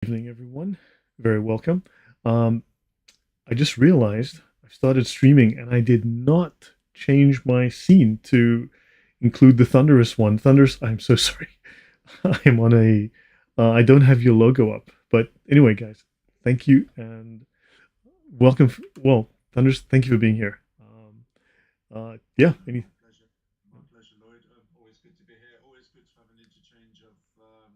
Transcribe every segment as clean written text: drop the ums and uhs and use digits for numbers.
Evening, everyone. Very welcome. Um, I just realized I've started streaming and I did not change my scene to include the Thunderous One. Thunderous, I'm so sorry. I'm on I don't have your logo up. But anyway, guys, thank you and welcome. Well, Thunderous, thank you for being here. Yeah, any, My pleasure. My pleasure, Lloyd. Always good to be here. Always good to have an interchange of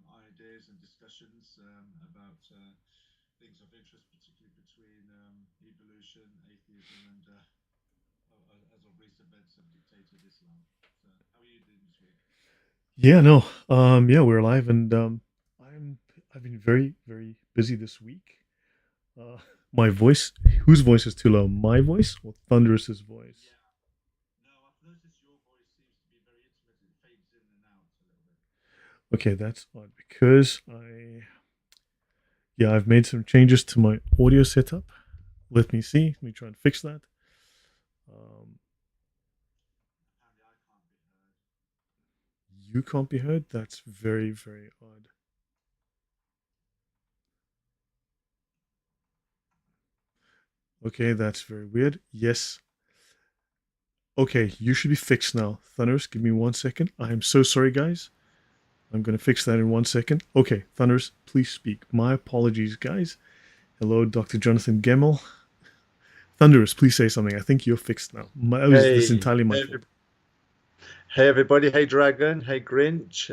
ideas and discussions about things of interest, particularly between evolution, atheism, and as of recent events have dictated Islam. So, how are you doing this week? yeah, no, yeah, we're alive and I'm, I've been very, very busy this week. Uh, my voice, whose voice is too low? My voice or Thunderous's voice? Yeah. No, I've noticed your voice seems to be very intimate. It fades in and out a little bit. Okay, that's odd because yeah, I've made some changes to my audio setup. Let me see. Let me try and fix that. Um, Apparently, I can't be heard. you can't be heard. That's very, very odd. Okay, that's very weird. Yes. Okay, you should be fixed now. Thunderous, give me 1 second. I'm so sorry, guys. I'm going to fix that in 1 second. Okay, Thunderous, please speak. My apologies, guys. Hello, Dr. Jonathan Gemmel. Thunderous, please say something. I think you're fixed now. This is Hey, entirely my hey, fault. hey everybody. Hey, Dragon. Hey, Grinch.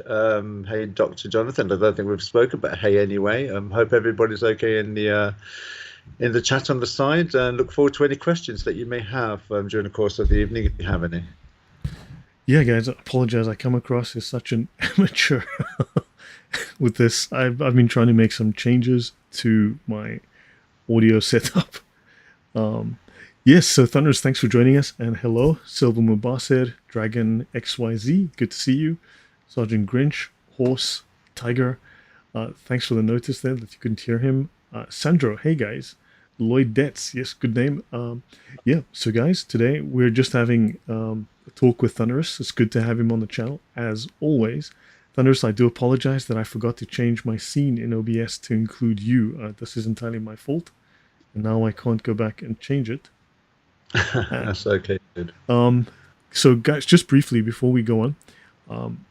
Hey, Dr. Jonathan. I don't think we've spoken, but hey, anyway. Hope everybody's okay in the chat on the side, and look forward to any questions that you may have during the course of the evening if you have any. Yeah, guys, I apologize. I come across as such an amateur with this. I've been trying to make some changes to my audio setup. Um, yes, so Thunderous, thanks for joining us, and hello, Silver Mubasir, Dragon XYZ, good to see you, Sergeant Grinch, Horse, Tiger. Thanks for the notice there that you couldn't hear him. Sandro, hey guys. Lloyd Detz, yes, good name. Yeah, so guys, today we're just having a talk with Thunderous. It's good to have him on the channel, as always. Thunderous, I do apologize that I forgot to change my scene in OBS to include you. This is entirely my fault, and now I can't go back and change it. And That's okay, dude. um, so, guys, just briefly before we go on, um,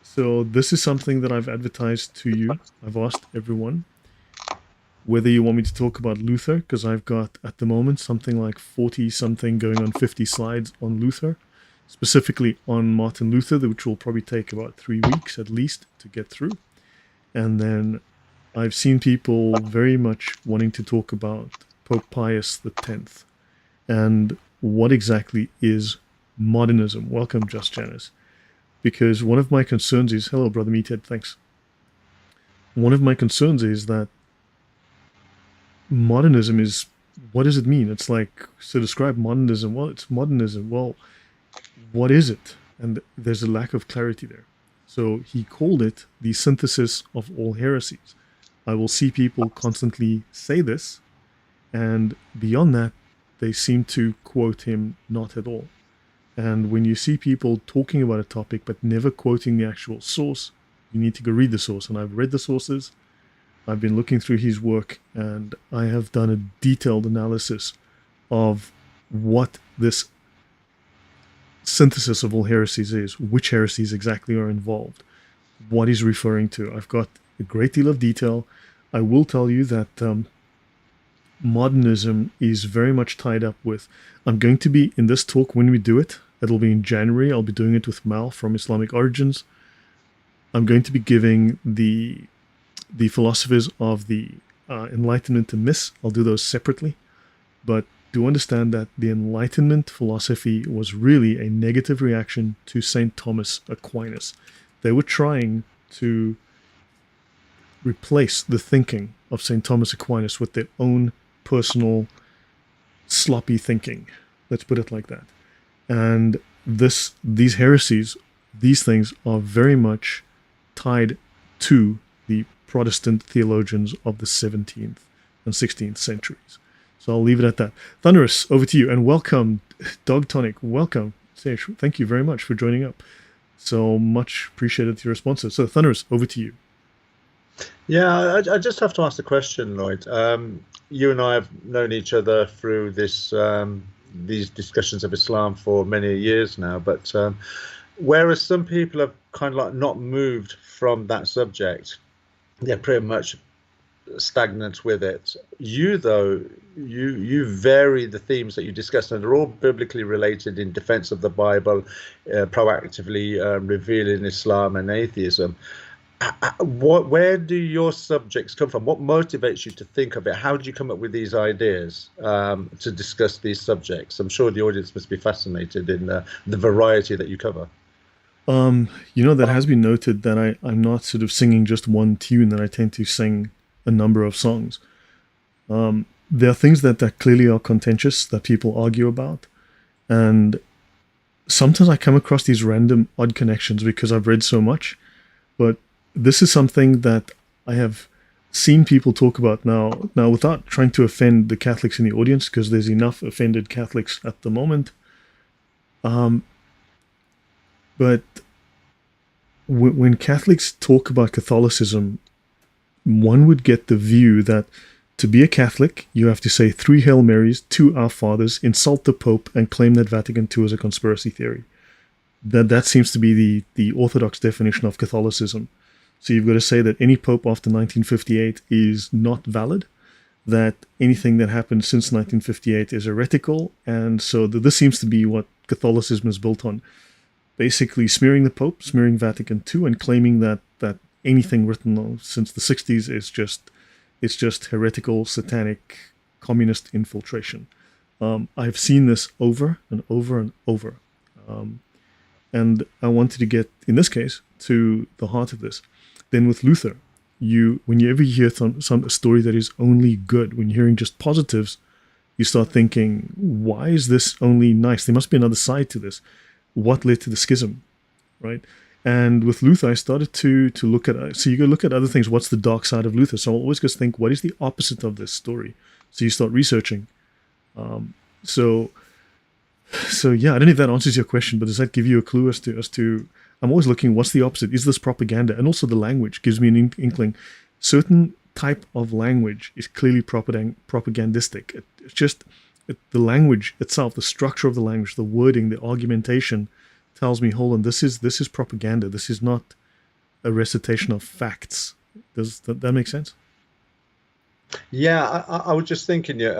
so this is something that I've advertised to you. I've asked everyone whether you want me to talk about Luther, because I've got at the moment something like 40 something going on 50 slides on Luther, specifically on Martin Luther, which will probably take about 3 weeks at least to get through. And then I've seen people very much wanting to talk about Pope Pius X and what exactly is modernism. Welcome, Just Janice. Because one of my concerns is, hello, brother Meathead, thanks. One of my concerns is that modernism is, what does it mean? It's like, so describe modernism. Well, it's modernism. Well, what is it? And there's a lack of clarity there. So he called it the synthesis of all heresies. I will see people constantly say this, and beyond that, they seem to quote him not at all. And when you see people talking about a topic but never quoting the actual source, you need to go read the source. And I've read the sources, I've been looking through his work, and I have done a detailed analysis of what this synthesis of all heresies is, which heresies exactly are involved, what he's referring to. I've got a great deal of detail. I will tell you that modernism is very much tied up with. I'm going to be in this talk when we do it. It'll be in January. I'll be doing it with Mal from Islamic Origins. I'm going to be giving the philosophers of the Enlightenment and myths. I'll do those separately, but do understand that the Enlightenment philosophy was really a negative reaction to Saint Thomas Aquinas. They were trying to replace the thinking of St. Thomas Aquinas with their own personal sloppy thinking. Let's put it like that. And these heresies, these things are very much tied to the Protestant theologians of the 17th and 16th centuries. So I'll leave it at that. Thunderous, over to you, and welcome, Dog Tonic. Welcome, thank you very much for joining up. So much appreciated your responses. So Thunderous, over to you. Yeah, I just have to ask the question, Lloyd. You and I have known each other through these discussions of Islam for many years now, but whereas some people have kind of like not moved from that subject, they're pretty much stagnant with it. You, though, you vary the themes that you discuss, and they're all biblically related in defense of the Bible, proactively revealing Islam and atheism. Where do your subjects come from? What motivates you to think of it? How do you come up with these ideas to discuss these subjects? I'm sure the audience must be fascinated in the variety that you cover. That has been noted that I'm not sort of singing just one tune, that I tend to sing a number of songs. There are things that clearly are contentious that people argue about. And sometimes I come across these random odd connections because I've read so much. But this is something that I have seen people talk about now without trying to offend the Catholics in the audience, because there's enough offended Catholics at the moment. But when Catholics talk about Catholicism, one would get the view that to be a Catholic, you have to say 3 Hail Marys, 2 Our Fathers, insult the Pope, and claim that Vatican II is a conspiracy theory. That seems to be the Orthodox definition of Catholicism. So you've got to say that any Pope after 1958 is not valid, that anything that happened since 1958 is heretical, and so this seems to be what Catholicism is built on. Basically smearing the Pope, smearing Vatican II, and claiming that anything written since the 60s is just heretical, satanic, communist infiltration. I've seen this over and over and over. And I wanted to get, in this case, to the heart of this. Then with Luther, whenever you hear some story that is only good, when you're hearing just positives, you start thinking, why is this only nice? There must be another side to this. What led to the schism, right? And with Luther, I started to look at, so you go look at other things. What's the dark side of Luther? So I always just think, what is the opposite of this story? So you start researching. So yeah, I don't know if that answers your question, but does that give you a clue as to I'm always looking, what's the opposite? Is this propaganda? And also the language gives me an inkling. Certain type of language is clearly propagandistic. It's just the language itself, the structure of the language, the wording, the argumentation tells me, hold on, this is propaganda. This is not a recitation of facts. Does that make sense? Yeah, I was just thinking, yeah,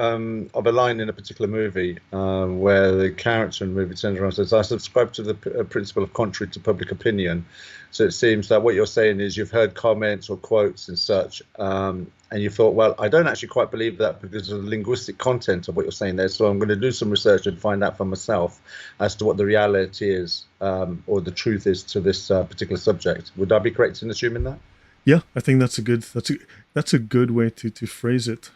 of a line in a particular movie where the character in the movie turns around and says, "I subscribe to the principle of contrary to public opinion." So it seems that what you're saying is you've heard comments or quotes and such, and you thought, well, I don't actually quite believe that because of the linguistic content of what you're saying there. So I'm going to do some research and find out for myself as to what the reality is or the truth is to this particular subject. Would I be correct in assuming that? Yeah, I think that's a good way to phrase it.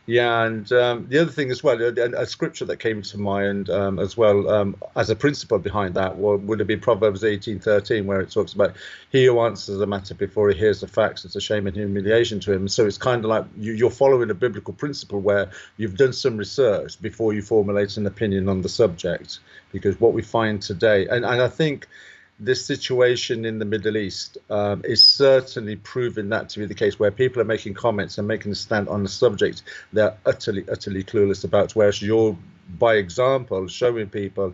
Yeah, and the other thing as well, a scripture that came to mind as well as a principle behind that would have been Proverbs 18:13, where it talks about he who answers a matter before he hears the facts, it's a shame and humiliation to him. So it's kind of like you're following a biblical principle where you've done some research before you formulate an opinion on the subject. Because what we find today, and I think this situation in the Middle East is certainly proving that to be the case, where people are making comments and making a stand on the subject they're utterly clueless about, whereas you're, by example, showing people,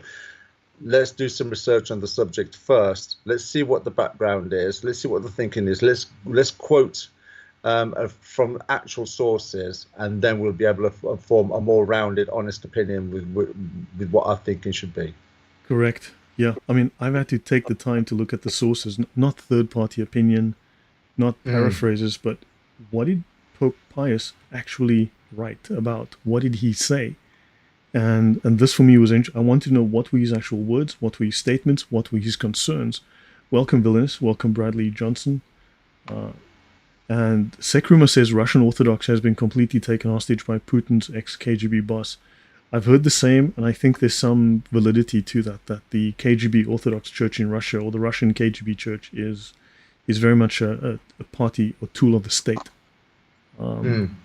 let's do some research on the subject first, let's see what the background is, let's see what the thinking is, let's quote from actual sources, and then we'll be able to form a more rounded, honest opinion with what our thinking should be. Correct. Yeah. I mean, I've had to take the time to look at the sources, not third-party opinion, not Mm. paraphrases, but what did Pope Pius actually write about? What did he say? And this for me was I wanted to know, what were his actual words, what were his statements, what were his concerns. Welcome, Villainous. Welcome, Bradley Johnson. And Sekruma says Russian Orthodox has been completely taken hostage by Putin's ex-KGB boss. I've heard the same, and I think there's some validity to that the KGB Orthodox Church in Russia, or the Russian KGB Church, is very much a party or tool of the state. Mm.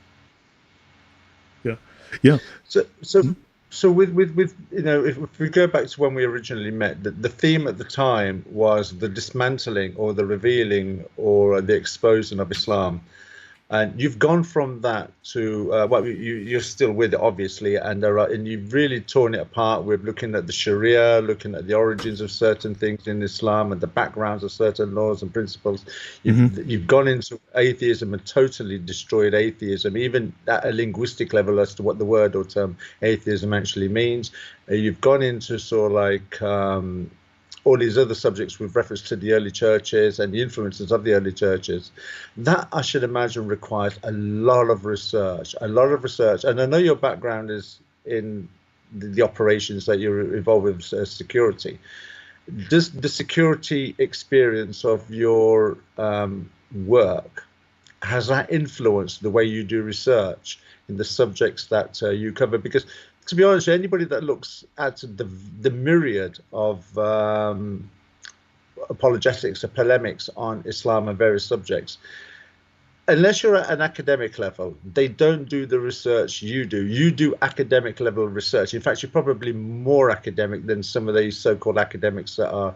Yeah, yeah. So So with if we go back to when we originally met, the theme at the time was the dismantling or the revealing or the exposing of Islam. And you've gone from that to well, you're still with it, obviously, and you've really torn it apart with looking at the Sharia, looking at the origins of certain things in Islam and the backgrounds of certain laws and principles. Hmm. You've gone into atheism and totally destroyed atheism, even at a linguistic level as to what the word or term atheism actually means. You've gone into sort of like all these other subjects with reference to the early churches and the influences of the early churches. That, I should imagine, requires a lot of research, a lot of research. And I know your background is in the operations that you're involved with, security. Does the security experience of your work, has that influenced the way you do research in the subjects that you cover? Because to be honest, anybody that looks at the myriad of apologetics or polemics on Islam and various subjects, unless you're at an academic level, they don't do the research you do. You do academic level research. In fact, you're probably more academic than some of these so-called academics that are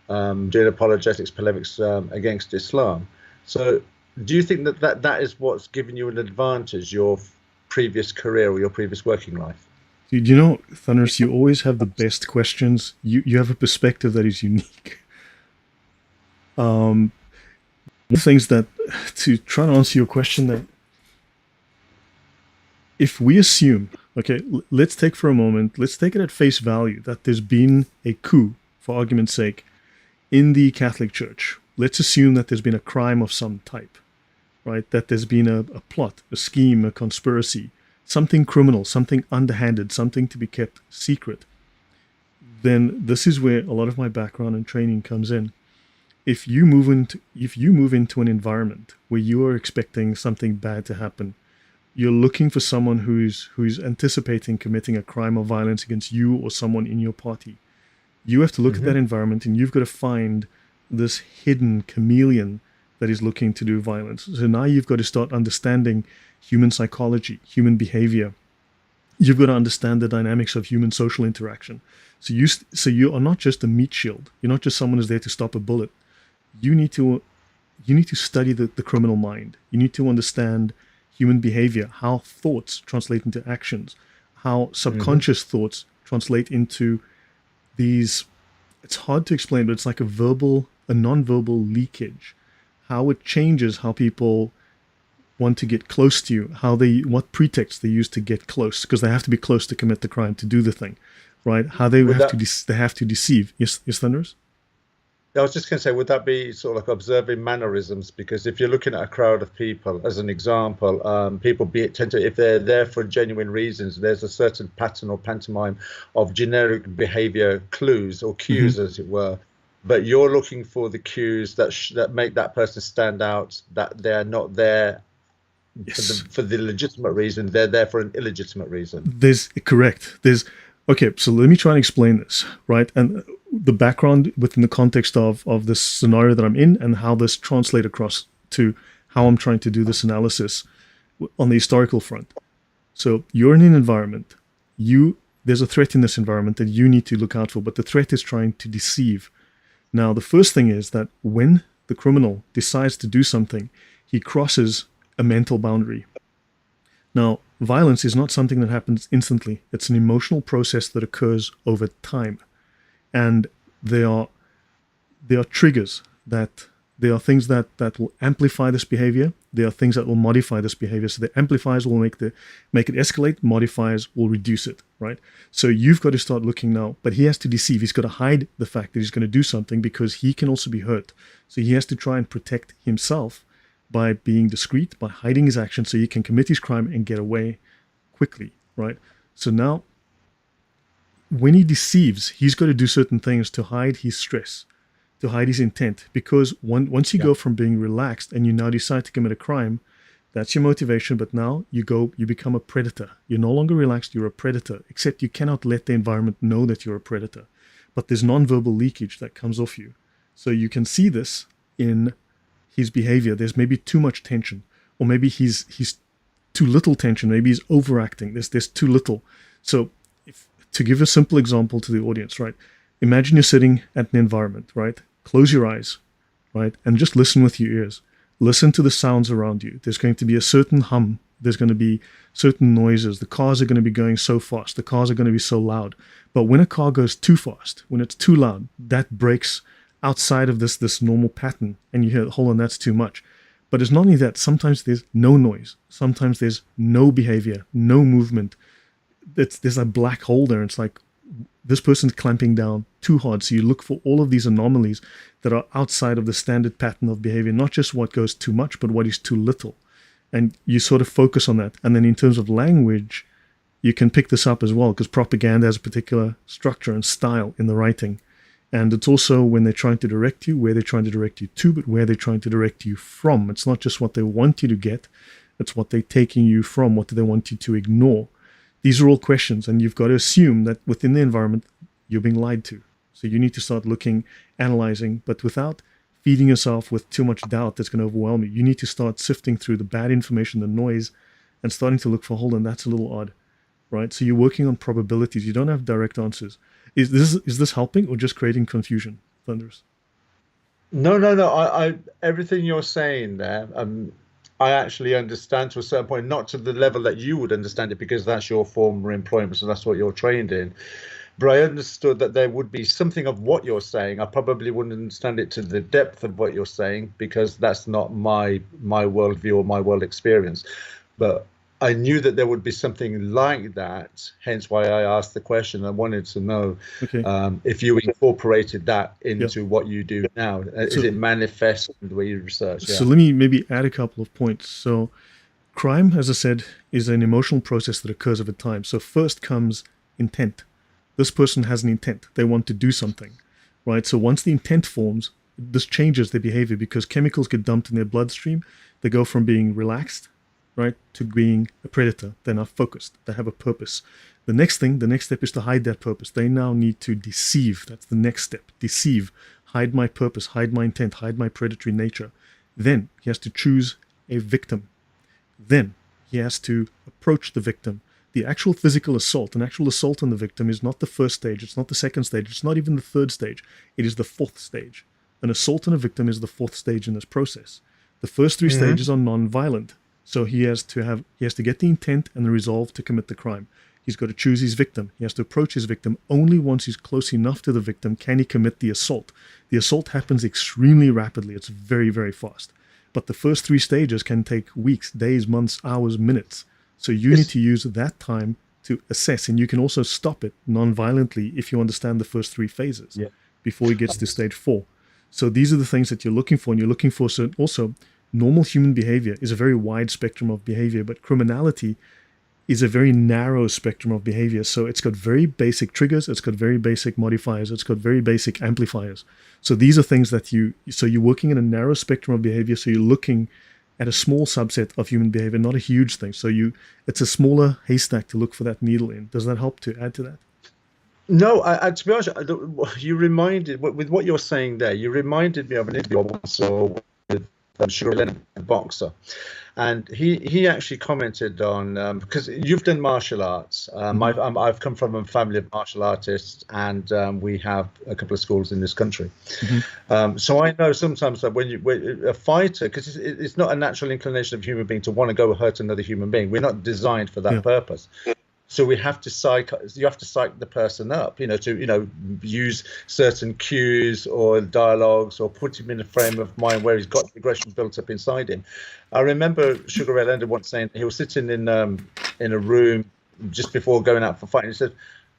doing apologetics, polemics against Islam. So do you think that is what's given you an advantage, your previous career or your previous working life? Dude, you know, Thunderous, you always have the best questions. You have a perspective that is unique. One of the things that, to try to answer your question, that if we assume, okay, let's take for a moment, let's take it at face value that there's been a coup, for argument's sake, in the Catholic Church. Let's assume that there's been a crime of some type, right? That there's been a plot, a scheme, a conspiracy, something criminal, something underhanded, something to be kept secret. Then this is where a lot of my background and training comes in. If you move into an environment where you are expecting something bad to happen, you're looking for someone who's anticipating committing a crime of violence against you or someone in your party. You have to look at that environment, and you've got to find this hidden chameleon that is looking to do violence. So now you've got to start understanding human psychology, human behavior. You've got to understand the dynamics of human social interaction. So you are not just a meat shield. You're not just someone who's there to stop a bullet. You need to study the criminal mind. You need to understand human behavior, how thoughts translate into actions, how subconscious thoughts translate into these. It's hard to explain, but it's like a non-verbal leakage. How it changes how people want to get close to you, what pretexts they use to get close, because they have to be close to commit the crime, to do the thing, right? How they have to deceive. Yes, Thunderous? I was just going to say, would that be sort of like observing mannerisms? Because if you're looking at a crowd of people, as an example, people tend to, if they're there for genuine reasons, there's a certain pattern or pantomime of generic behavior clues or cues, as it were. But you're looking for the cues that make that person stand out, that they're not there for the legitimate reason, they're there for an illegitimate reason. Okay, so let me try and explain this, right? And the background within the context of this scenario that I'm in, and how this translates across to how I'm trying to do this analysis on the historical front. So you're in an environment, there's a threat in this environment that you need to look out for, but the threat is trying to deceive. Now, the first thing is that when the criminal decides to do something, he crosses a mental boundary. Now, violence is not something that happens instantly. It's an emotional process that occurs over time. And there are triggers, that there are things that will amplify this behavior. There are things that will modify this behavior. So the amplifiers will make it escalate, modifiers will reduce it, right? So you've got to start looking now, but he has to deceive. He's got to hide the fact that he's going to do something, because he can also be hurt. So he has to try and protect himself by being discreet, by hiding his actions, so he can commit his crime and get away quickly, right? So now, when he deceives, he's got to do certain things to hide his stress, to hide his intent, because once you go from being relaxed and you now decide to commit a crime, that's your motivation, but now you become a predator. You're no longer relaxed, you're a predator, except you cannot let the environment know that you're a predator. But there's non-verbal leakage that comes off you. So you can see this in his behavior. There's maybe too much tension, or maybe he's too little tension. Maybe he's overacting. There's too little. So if to give a simple example to the audience, right? Imagine you're sitting at an environment, right? Close your eyes, right? And just listen with your ears. Listen to the sounds around you. There's going to be a certain hum. There's going to be certain noises. The cars are going to be going so fast. The cars are going to be so loud. But when a car goes too fast, when it's too loud, that breaks outside of this normal pattern. And you hear, hold on, that's too much. But it's not only that. Sometimes there's no noise. Sometimes there's no behavior, no movement. There's a black hole there. It's like this person's clamping down too hard. So you look for all of these anomalies that are outside of the standard pattern of behavior, not just what goes too much, but what is too little. And you sort of focus on that. And then in terms of language, you can pick this up as well, because propaganda has a particular structure and style in the writing. And it's also when they're trying to direct you, where they're trying to direct you to, but where they're trying to direct you from. It's not just what they want you to get, it's what they're taking you from, what do they want you to ignore. These are all questions, and you've got to assume that within the environment, you're being lied to. So you need to start looking, analyzing, but without feeding yourself with too much doubt that's going to overwhelm you. You need to start sifting through the bad information, the noise, and starting to look for, hold on, that's a little odd, right? So you're working on probabilities. You don't have direct answers. Is this helping or just creating confusion, Thunderous? No. I everything you're saying there, I actually understand to a certain point, not to the level that you would understand it, because that's your former employment, so that's what you're trained in. But I understood that there would be something of what you're saying. I probably wouldn't understand it to the depth of what you're saying, because that's not my worldview or my world experience. But I knew that there would be something like that, hence why I asked the question. I wanted to know if you incorporated that into what you do now. Is it manifest in the way you research? So let me maybe add a couple of points. So crime, as I said, is an emotional process that occurs over time. So first comes intent. This person has an intent. They want to do something, right? So once the intent forms, this changes their behavior, because chemicals get dumped in their bloodstream. They go from being relaxed, right, to being a predator. They're now focused. They have a purpose. The next step is to hide that purpose. They now need to deceive. That's the next step. Deceive. Hide my purpose. Hide my intent. Hide my predatory nature. Then he has to choose a victim. Then he has to approach the victim. The actual physical assault, an actual assault on the victim, is not the first stage. It's not the second stage. It's not even the third stage. It is the fourth stage. An assault on a victim is the fourth stage in this process. The first three stages are non-violent. So he has to get the intent and the resolve to commit the crime. He's got to choose his victim. He has to approach his victim. Only once he's close enough to the victim can he commit the assault. The assault happens extremely rapidly. It's very, very fast. But the first three stages can take weeks, days, months, hours, minutes. So you need to use that time to assess, and you can also stop it non-violently if you understand the first three phases before he gets to stage 4. So these are the things that you're looking for, and you're looking for also normal human behavior is a very wide spectrum of behavior, but criminality is a very narrow spectrum of behavior. So it's got very basic triggers, it's got very basic modifiers, it's got very basic amplifiers. So these are things that you're working in a narrow spectrum of behavior, so you're looking at a small subset of human behavior, not a huge thing. So it's a smaller haystack to look for that needle in. Does that help to add to that? No, I to be honest, you reminded, with what you're saying there, you reminded me of an interview I once saw with Sugar Leonard, a boxer. And he actually commented on, because you've done martial arts. I've come from a family of martial artists, and we have a couple of schools in this country. So I know sometimes that when a fighter, because it's not a natural inclination of a human being to want to go hurt another human being. We're not designed for that purpose. So you have to psych the person up, to use certain cues or dialogues, or put him in a frame of mind where he's got the aggression built up inside him. I remember Sugar Ray Leonard once saying he was sitting in a room just before going out for fighting. He said,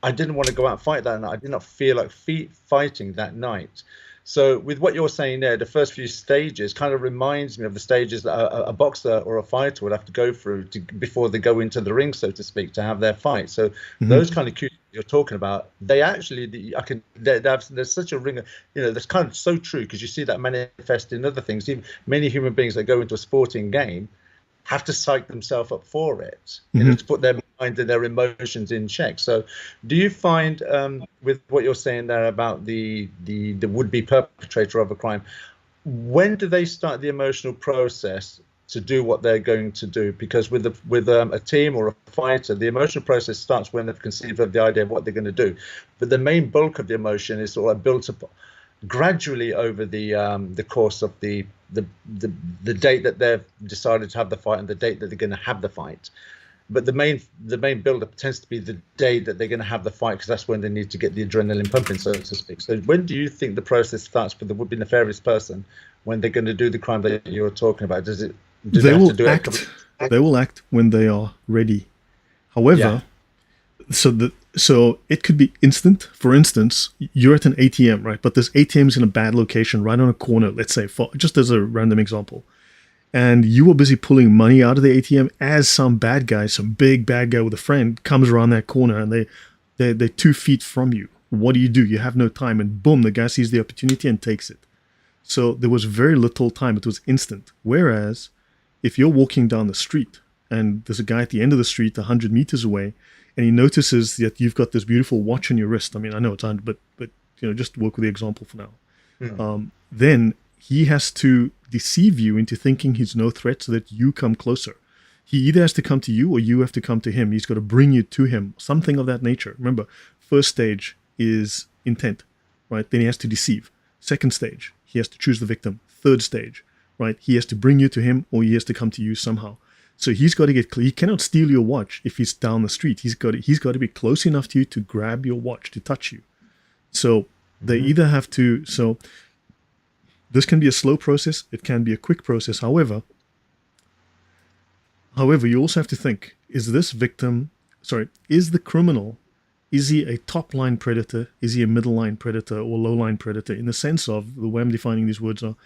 "I didn't want to go out and fight that night. I did not feel like fighting that night." So with what you're saying there, the first few stages kind of reminds me of the stages that a boxer or a fighter would have to go through before they go into the ring, so to speak, to have their fight. So those kind of cues you're talking about, they actually, there's such a ring, that's kind of so true, because you see that manifest in other things. Even many human beings that go into a sporting game have to psych themselves up for it, to put their mind and their emotions in check. So do you find, with what you're saying there about the would-be perpetrator of a crime, when do they start the emotional process to do what they're going to do. Because with a team or a fighter, the emotional process starts when they've conceived of the idea of what they're going to do. But the main bulk of the emotion is sort of built up gradually over the course of the date that they've decided to have the fight and the date that they're going to have the fight. But the main build-up tends to be the day that they're going to have the fight, because that's when they need to get the adrenaline pumping, so to speak. So when do you think the process starts for the would-be nefarious person when they're going to do the crime that you're talking about? Do they have to do it? They will act when they are ready. However, so it could be instant. For instance, you're at an ATM, right? But this ATM is in a bad location, right on a corner, let's say, just as a random example. And you were busy pulling money out of the ATM as some bad guy, some big bad guy with a friend, comes around that corner, and they're 2 feet from you. What do? You have no time, and boom, the guy sees the opportunity and takes it. So there was very little time. It was instant. Whereas if you're walking down the street and there's a guy at the end of the street 100 meters away, and he notices that you've got this beautiful watch on your wrist. I mean, I know it's 100, but just work with the example for now. Then he has to deceive you into thinking he's no threat so that you come closer. He either has to come to you or you have to come to him. He's got to bring you to him, something of that nature. Remember, first stage is intent, right? Then he has to deceive. Second stage, he has to choose the victim. Third stage, right? He has to bring you to him or he has to come to you somehow. So he's got to get clear. He cannot steal your watch if he's down the street. He's got to be close enough to you to grab your watch, to touch you. So they either have to... So this can be a slow process. It can be a quick process. However, you also have to think, is the criminal, is he a top-line predator? Is he a middle-line predator or low-line predator? In the sense of, the way I'm defining these words are,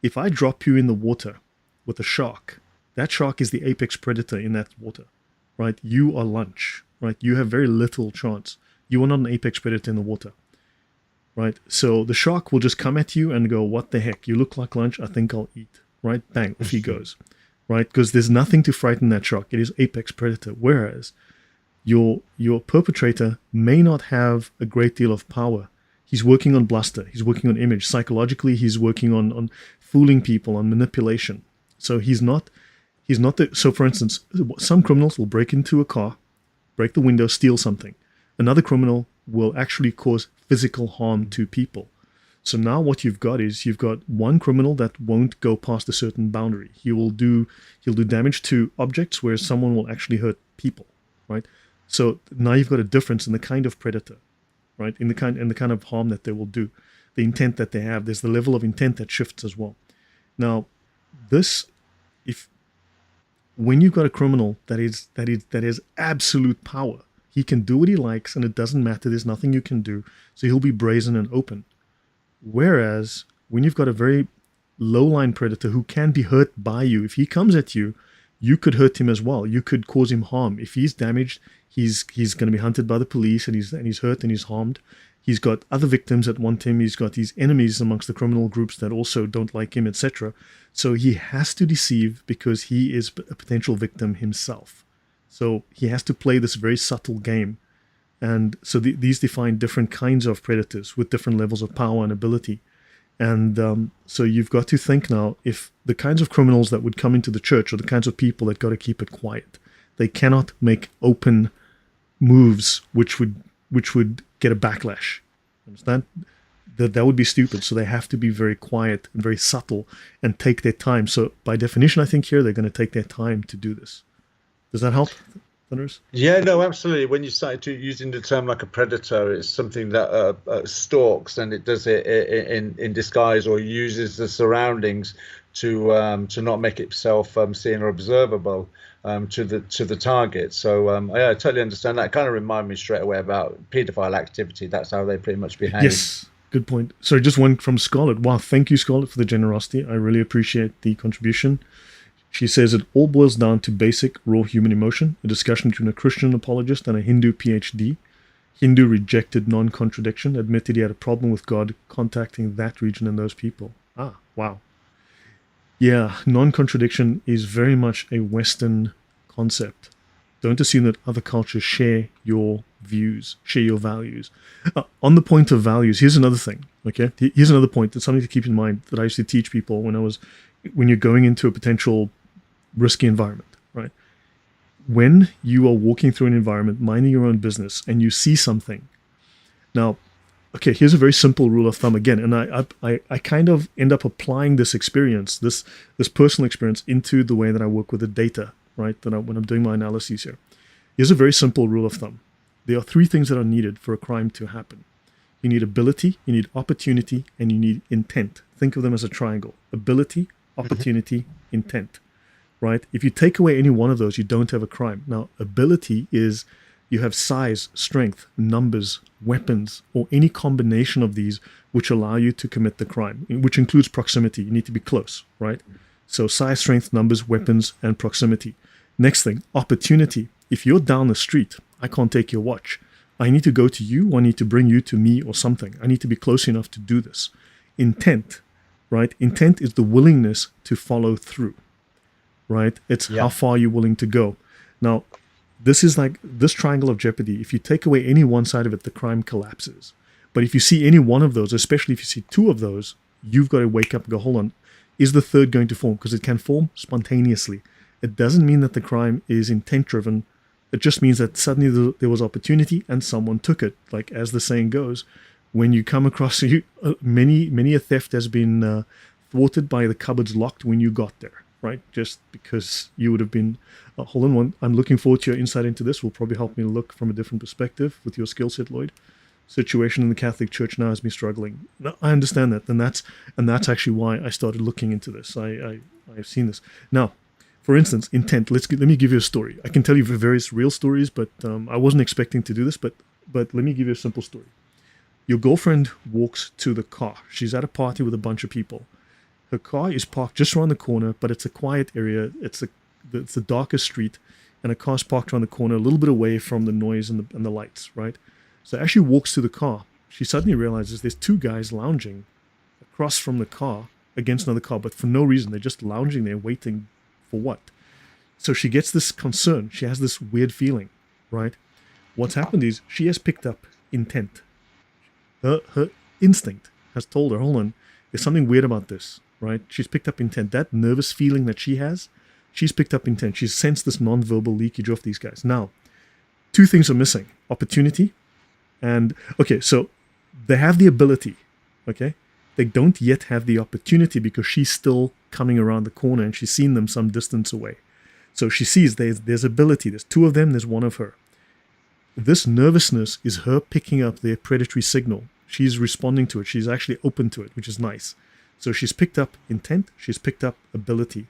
if I drop you in the water with a shark, that shark is the apex predator in that water, right? You are lunch, right? You have very little chance. You are not an apex predator in the water. Right, so the shark will just come at you and go, what the heck, you look like lunch, I think I'll eat. Right, bang, off he goes. Right, because there's nothing to frighten that shark. It is apex predator. Whereas your perpetrator may not have a great deal of power. He's working on bluster. He's working on image. Psychologically, he's working on fooling people, on manipulation. So he's not so for instance, some criminals will break into a car, break the window, steal something. Another criminal will actually cause physical harm to people. So now what you've got is one criminal that won't go past a certain boundary. He'll do damage to objects, whereas someone will actually hurt people, right? So now you've got a difference in the kind of predator, right? In the kind of harm that they will do, the intent that they have. There's the level of intent that shifts as well. Now, when you've got a criminal that is absolute power, he can do what he likes, and it doesn't matter. There's nothing you can do. So he'll be brazen and open. Whereas when you've got a very low-line predator who can be hurt by you, if he comes at you, you could hurt him as well. You could cause him harm. If he's damaged, he's going to be hunted by the police, and he's hurt and he's harmed. He's got other victims that want him. He's got these enemies amongst the criminal groups that also don't like him, etc. So he has to deceive because he is a potential victim himself. So he has to play this very subtle game. And so these define different kinds of predators with different levels of power and ability. And so you've got to think now, if the kinds of criminals that would come into the church are the kinds of people that got to keep it quiet. They cannot make open moves which would get a backlash. Understand? That would be stupid. So they have to be very quiet and very subtle and take their time. So by definition, I think here they're going to take their time to do this. Does that help, Thunderous? Yeah, no, absolutely. When you started using the term like a predator, it's something that stalks, and it does it in disguise, or uses the surroundings to not make itself seen or observable to the target. So yeah, I totally understand that. It kind of reminded me straight away about paedophile activity. That's how they pretty much behave. Yes, good point. Sorry, just one from Scarlett. Wow, thank you, Scarlett, for the generosity. I really appreciate the contribution. She says it all boils down to basic, raw human emotion, a discussion between a Christian apologist and a Hindu PhD. Hindu rejected non-contradiction, admitted he had a problem with God contacting that region and those people. Ah, wow. Yeah, non-contradiction is very much a Western concept. Don't assume that other cultures share your views, share your values. On the point of values, here's another thing, okay? Here's another point that's something to keep in mind that I used to teach people when you're going into a potential risky environment, right? When you are walking through an environment, minding your own business, and you see something. Now, okay, here's a very simple rule of thumb again, and I kind of end up applying this experience, this personal experience, into the way that I work with the data, right? When I'm doing my analyses here. Here's a very simple rule of thumb. There are three things that are needed for a crime to happen. You need ability, you need opportunity, and you need intent. Think of them as a triangle. Ability, opportunity, intent, right? If you take away any one of those, you don't have a crime. Now, ability is you have size, strength, numbers, weapons, or any combination of these which allow you to commit the crime, which includes proximity. You need to be close, right? So size, strength, numbers, weapons, and proximity. Next thing, opportunity. If you're down the street, I can't take your watch. I need to go to you, or I need to bring you to me or something. I need to be close enough to do this. Intent, right? Intent is the willingness to follow through, right? It's how far you're willing to go. Now, this is like this triangle of jeopardy. If you take away any one side of it, the crime collapses. But if you see any one of those, especially if you see two of those, you've got to wake up and go, hold on, is the third going to form? Because it can form spontaneously. It doesn't mean that the crime is intent-driven. It just means that suddenly there was opportunity and someone took it. Like as the saying goes, when you come across many a theft has been thwarted by the cupboards locked when you got there, right? Just because you would have been. Hold on, I'm looking forward to your insight into this. Will probably help me look from a different perspective with your skill set, Lloyd. Situation in the Catholic Church now has me struggling. No, I understand that, and that's actually why I started looking into this. I've seen this now. For instance, intent. Let me give you a story. I can tell you various real stories, but I wasn't expecting to do this. But let me give you a simple story. Your girlfriend walks to the car. She's at a party with a bunch of people. Her car is parked just around the corner, but it's a quiet area. It's the darkest street, and a car's parked around the corner, a little bit away from the noise and the lights, right? So as she walks to the car, she suddenly realizes there's two guys lounging across from the car against another car, but for no reason. They're just lounging there waiting. For what? So she gets this concern. She has this weird feeling, right? What's happened is she has picked up intent. Her instinct has told her, hold on, there's something weird about this, right? She's picked up intent. That nervous feeling that she has, she's picked up intent. She's sensed this non-verbal leakage of these guys. Now, two things are missing. Opportunity and, okay, so they have the ability, okay? They don't yet have the opportunity because she's still coming around the corner and she's seen them some distance away. So she sees there's ability. There's two of them, there's one of her. This nervousness is her picking up their predatory signal. She's responding to it. She's actually open to it, which is nice. So she's picked up intent. She's picked up ability.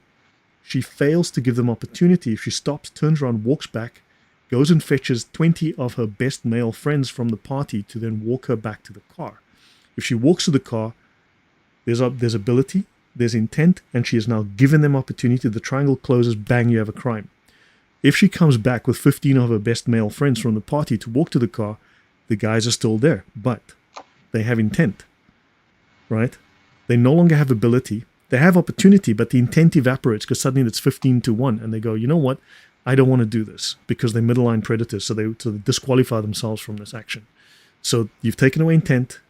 She fails to give them opportunity. If she stops, turns around, walks back, goes and fetches 20 of her best male friends from the party to then walk her back to the car. If she walks to the car, there's ability, there's intent, and she has now given them opportunity. The triangle closes, bang, you have a crime. If she comes back with 15 of her best male friends from the party to walk to the car, the guys are still there, but they have intent, right? They no longer have ability. They have opportunity, but the intent evaporates because suddenly it's 15-1, and they go, you know what? I don't want to do this because they're middle-line predators, so they disqualify themselves from this action. So you've taken away intent,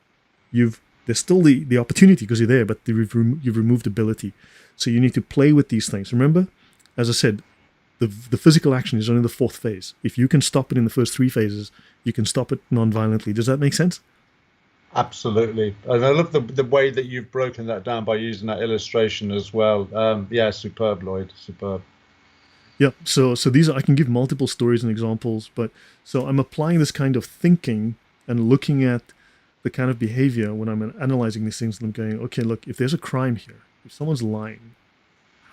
there's still the opportunity because you're there, but you've removed ability. So you need to play with these things. Remember, as I said, the physical action is only the fourth phase. If you can stop it in the first three phases, you can stop it non-violently. Does that make sense? Absolutely. And I love the way that you've broken that down by using that illustration as well. Yeah, superb, Lloyd. Superb. Yeah, so these I can give multiple stories and examples, but so I'm applying this kind of thinking and looking at the kind of behavior when I'm analyzing these things, and I'm going, okay, look, if there's a crime here, if someone's lying,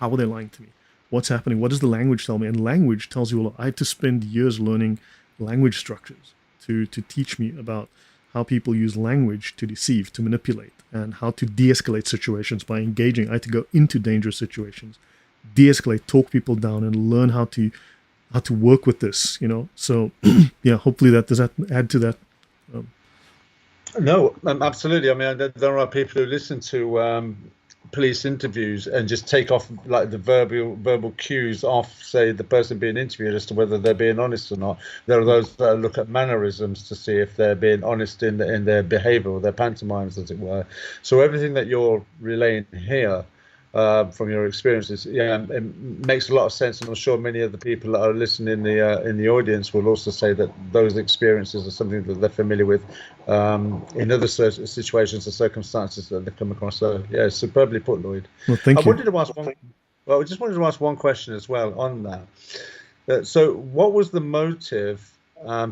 how are they lying to me? What's happening? What does the language tell me? And language tells you a lot. I had to spend years learning language structures to teach me about how people use language to deceive, to manipulate, and how to de-escalate situations by engaging. I had to go into dangerous situations, de-escalate, talk people down, and learn how to work with this, So, yeah, hopefully does that add to that? No, absolutely. I mean, there are people who listen to police interviews and just take off like the verbal cues off, say, the person being interviewed as to whether they're being honest or not. There are those that look at mannerisms to see if they're being honest in their behavior or their pantomimes, as it were. So everything that you're relaying here from your experiences. Yeah, it makes a lot of sense, and I'm sure many of the people that are listening in the audience will also say that those experiences are something that they're familiar with in other situations or circumstances that they've come across. So yeah, superbly put, Lloyd. Well, thank you. Well, I just wanted to ask one question as well on that. So what was the motive?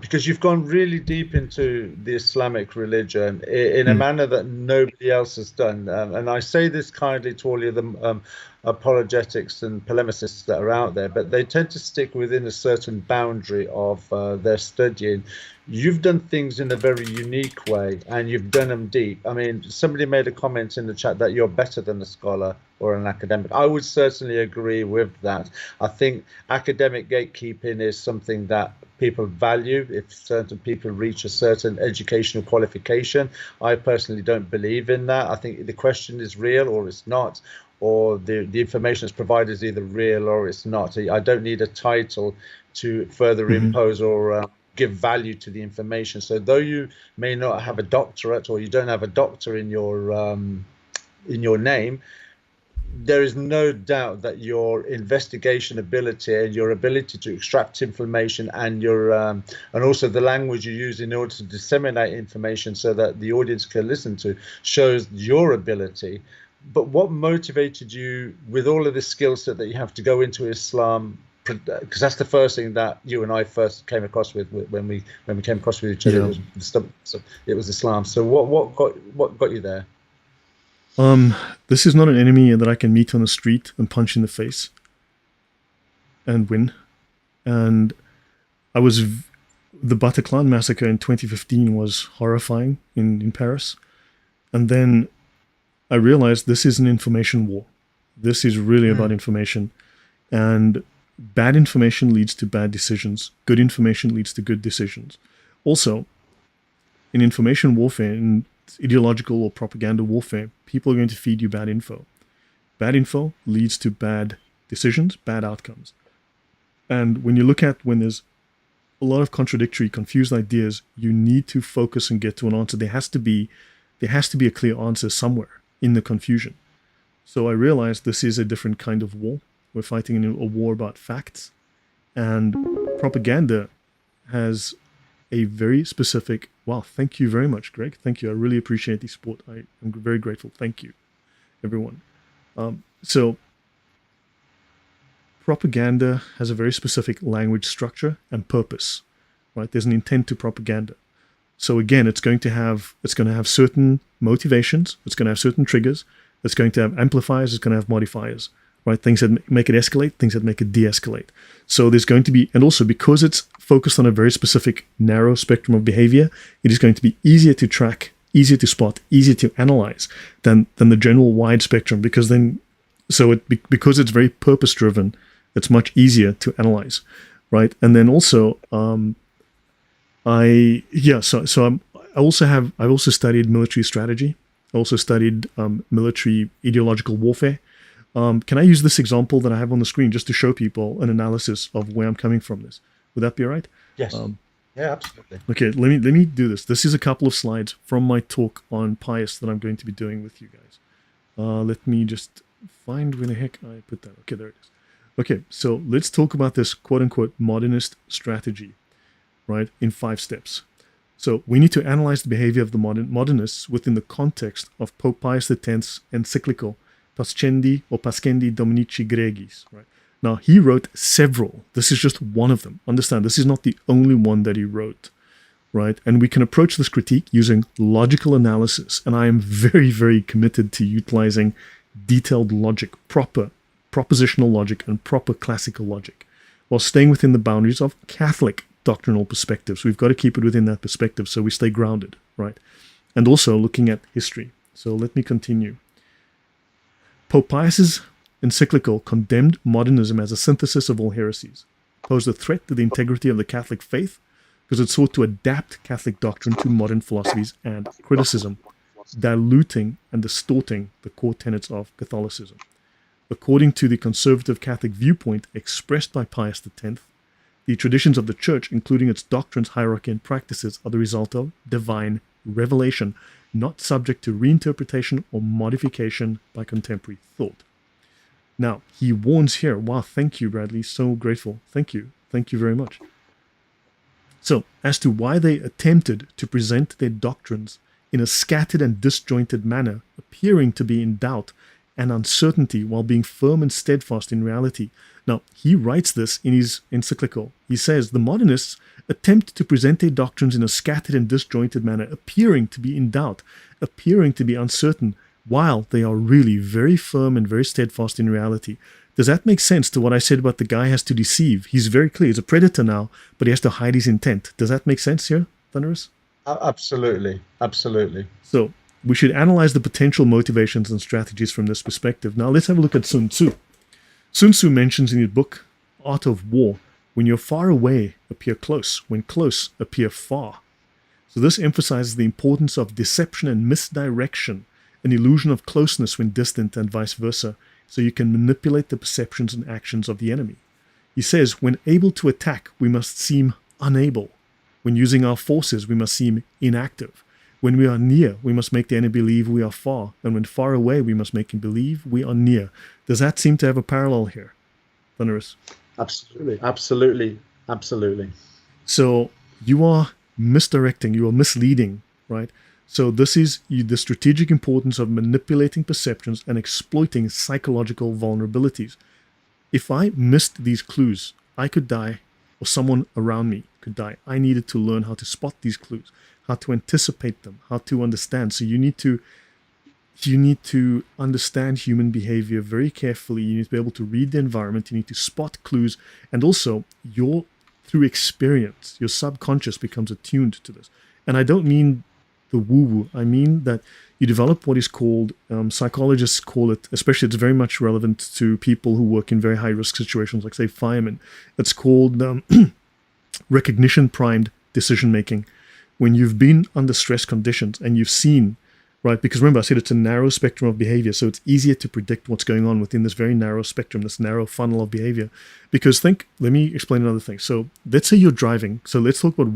Because you've gone really deep into the Islamic religion in a manner that nobody else has done. And I say this kindly to all of the apologetics and polemicists that are out there, but they tend to stick within a certain boundary of their studying. You've done things in a very unique way, and you've done them deep. I mean, somebody made a comment in the chat that you're better than a scholar or an academic. I would certainly agree with that. I think academic gatekeeping is something that people value if certain people reach a certain educational qualification. I personally don't believe in that. I think the question is real or it's not, or the information that's provided is either real or it's not. I don't need a title to further impose or give value to the information. So though you may not have a doctorate or you don't have a doctor in your name, there is no doubt that your investigation ability and your ability to extract information and your and also the language you use in order to disseminate information so that the audience can listen to shows your ability. But what motivated you with all of the skill set that you have to go into Islam? Because that's the first thing that you and I first came across with when we came across with each other. Yeah. It was Islam. So what got you there? This is not an enemy that I can meet on the street and punch in the face and win. And the Bataclan massacre in 2015 was horrifying in Paris. And then I realized this is an information war. This is really about information. And bad information leads to bad decisions. Good information leads to good decisions. Also, in information warfare, in ideological or propaganda warfare, people are going to feed you bad info. Bad info leads to bad decisions, bad outcomes. And when you look at when there's a lot of contradictory, confused ideas, you need to focus and get to an answer. There has to be a clear answer somewhere in the confusion. So I realized this is a different kind of war. We're fighting in a war about facts, and propaganda has a very specific. Wow, thank you very much, Greg. Thank you. I really appreciate the support. I am very grateful. Thank you, everyone. So propaganda has a very specific language structure and purpose, right? There's an intent to propaganda. So again, it's going to have certain motivations. It's going to have certain triggers. It's going to have amplifiers. It's going to have modifiers, right? Things that make it escalate, things that make it de-escalate. So there's going to be, and also because it's focused on a very specific narrow spectrum of behavior, it is going to be easier to track, easier to spot, easier to analyze than the general wide spectrum, because because it's very purpose driven, it's much easier to analyze, right? And then also, I also studied military strategy. I also studied military ideological warfare. Can I use this example that I have on the screen just to show people an analysis of where I'm coming from this? Would that be all right? Yes. Yeah, absolutely. Okay, let me do this. This is a couple of slides from my talk on Pius that I'm going to be doing with you guys. Let me just find where the heck I put that. Okay, there it is. Okay, so let's talk about this quote-unquote modernist strategy, right, in 5 steps. So we need to analyze the behavior of the modernists within the context of Pope Pius X's encyclical Pascendi or Pascendi Dominici Gregis. Right? Now, he wrote several. This is just one of them. Understand, this is not the only one that he wrote. Right? And we can approach this critique using logical analysis. And I am very, very committed to utilizing detailed logic, proper propositional logic and proper classical logic, while staying within the boundaries of Catholic doctrinal perspectives. We've got to keep it within that perspective so we stay grounded, right? And also looking at history. So let me continue. Pope Pius's encyclical condemned modernism as a synthesis of all heresies, posed a threat to the integrity of the Catholic faith because it sought to adapt Catholic doctrine to modern philosophies and criticism, diluting and distorting the core tenets of Catholicism. According to the conservative Catholic viewpoint expressed by Pius X, the traditions of the Church, including its doctrines, hierarchy, and practices, are the result of divine revelation, not subject to reinterpretation or modification by contemporary thought. Now, he warns here. Wow, thank you, Bradley. So grateful. Thank you. Thank you very much. So, as to why they attempted to present their doctrines in a scattered and disjointed manner, appearing to be in doubt and uncertainty while being firm and steadfast in reality. Now, he writes this in his encyclical. He says, the modernists attempt to present their doctrines in a scattered and disjointed manner, appearing to be in doubt, appearing to be uncertain, while they are really very firm and very steadfast in reality. Does that make sense to what I said about the guy has to deceive? He's very clear. He's a predator now, but he has to hide his intent. Does that make sense here, Thunderous? Absolutely. Absolutely. So we should analyze the potential motivations and strategies from this perspective. Now let's have a look at Sun Tzu. Sun Tzu mentions in his book, Art of War, when you're far away, appear close. When close, appear far. So this emphasizes the importance of deception and misdirection, an illusion of closeness when distant and vice versa, so you can manipulate the perceptions and actions of the enemy. He says, when able to attack, we must seem unable. When using our forces, we must seem inactive. When we are near, we must make the enemy believe we are far. And when far away, we must make him believe we are near. Does that seem to have a parallel here, Thunderous? Absolutely. Absolutely. Absolutely. So you are misdirecting, you are misleading, right? So this is the strategic importance of manipulating perceptions and exploiting psychological vulnerabilities. If I missed these clues, I could die, or someone around me could die. I needed to learn how to spot these clues, how to anticipate them, how to understand. So you need to understand human behavior very carefully. You need to be able to read the environment. You need to spot clues, and also through experience, your subconscious becomes attuned to this. And I don't mean the woo-woo. I mean that you develop what is called, psychologists call it, especially it's very much relevant to people who work in very high-risk situations, like, say, firemen. It's called recognition-primed decision-making. When you've been under stress conditions and you've seen, right, because remember I said it's a narrow spectrum of behavior, so it's easier to predict what's going on within this very narrow spectrum, this narrow funnel of behavior. Because let me explain another thing. So let's say you're driving. So let's talk about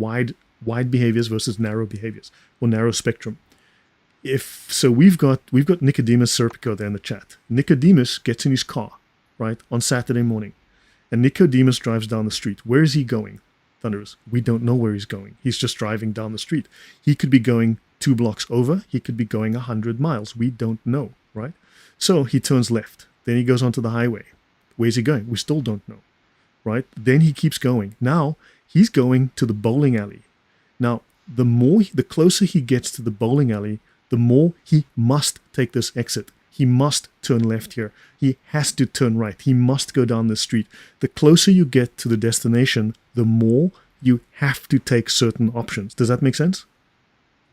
wide behaviors versus narrow behaviors, or narrow spectrum. We've got Nicodemus Serpico there in the chat. Nicodemus gets in his car, right, on Saturday morning, and Nicodemus drives down the street. Where is he going, Thunderous? We don't know where he's going. He's just driving down the street. He could be going 2 blocks over. He could be going 100 miles. We don't know, right? So he turns left. Then he goes onto the highway. Where's he going? We still don't know, right? Then he keeps going. Now he's going to the bowling alley. Now, the closer he gets to the bowling alley, the more he must take this exit. He must turn left here. He has to turn right. He must go down the street. The closer you get to the destination, the more you have to take certain options. Does that make sense?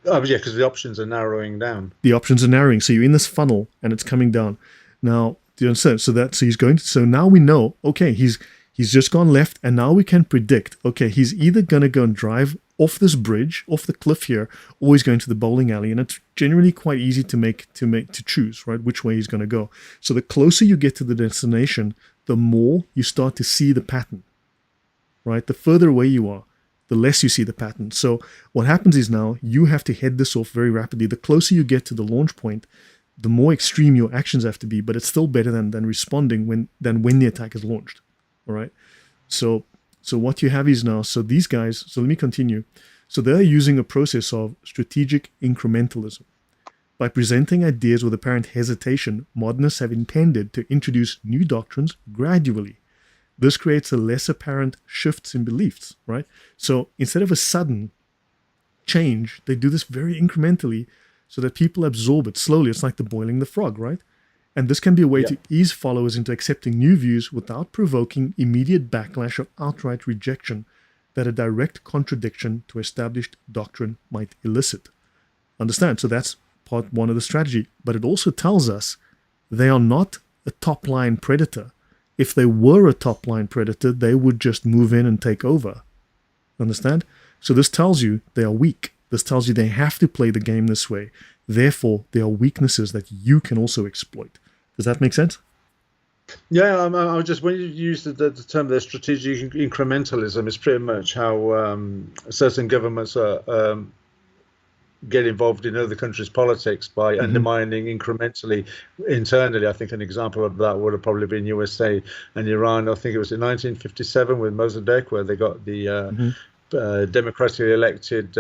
Oh, yeah, because the options are narrowing down. The options are narrowing. So you're in this funnel and it's coming down. Now, do you understand? So now we know, okay, he's just gone left, and now we can predict, okay, he's either going to go and drive off this bridge, off the cliff here, or he's going to the bowling alley. And it's generally quite easy to choose, right, which way he's going to go. So the closer you get to the destination, the more you start to see the pattern, right? The further away you are, the less you see the pattern. So what happens is now you have to head this off very rapidly. The closer you get to the launch point, the more extreme your actions have to be, but it's still better than responding than when the attack is launched. All right. So what you have is now, so these guys, so let me continue. So they're using a process of strategic incrementalism. By presenting ideas with apparent hesitation, modernists have intended to introduce new doctrines gradually. This creates a less apparent shifts in beliefs, right? So instead of a sudden change, they do this very incrementally so that people absorb it slowly. It's like the boiling the frog, right? And this can be a way to ease followers into accepting new views without provoking immediate backlash or outright rejection that a direct contradiction to established doctrine might elicit. Understand? So that's part one of the strategy. But it also tells us they are not a top-line predator. If they were a top-line predator, they would just move in and take over. Understand? So this tells you they are weak. This tells you they have to play the game this way. Therefore, there are weaknesses that you can also exploit. Does that make sense? Yeah, I was just, when you use the term the strategic incrementalism, it's pretty much how certain governments are get involved in other countries' politics by undermining incrementally internally. I think an example of that would have probably been USA and Iran. I think it was in 1957 with Mossadegh, where they got the democratically elected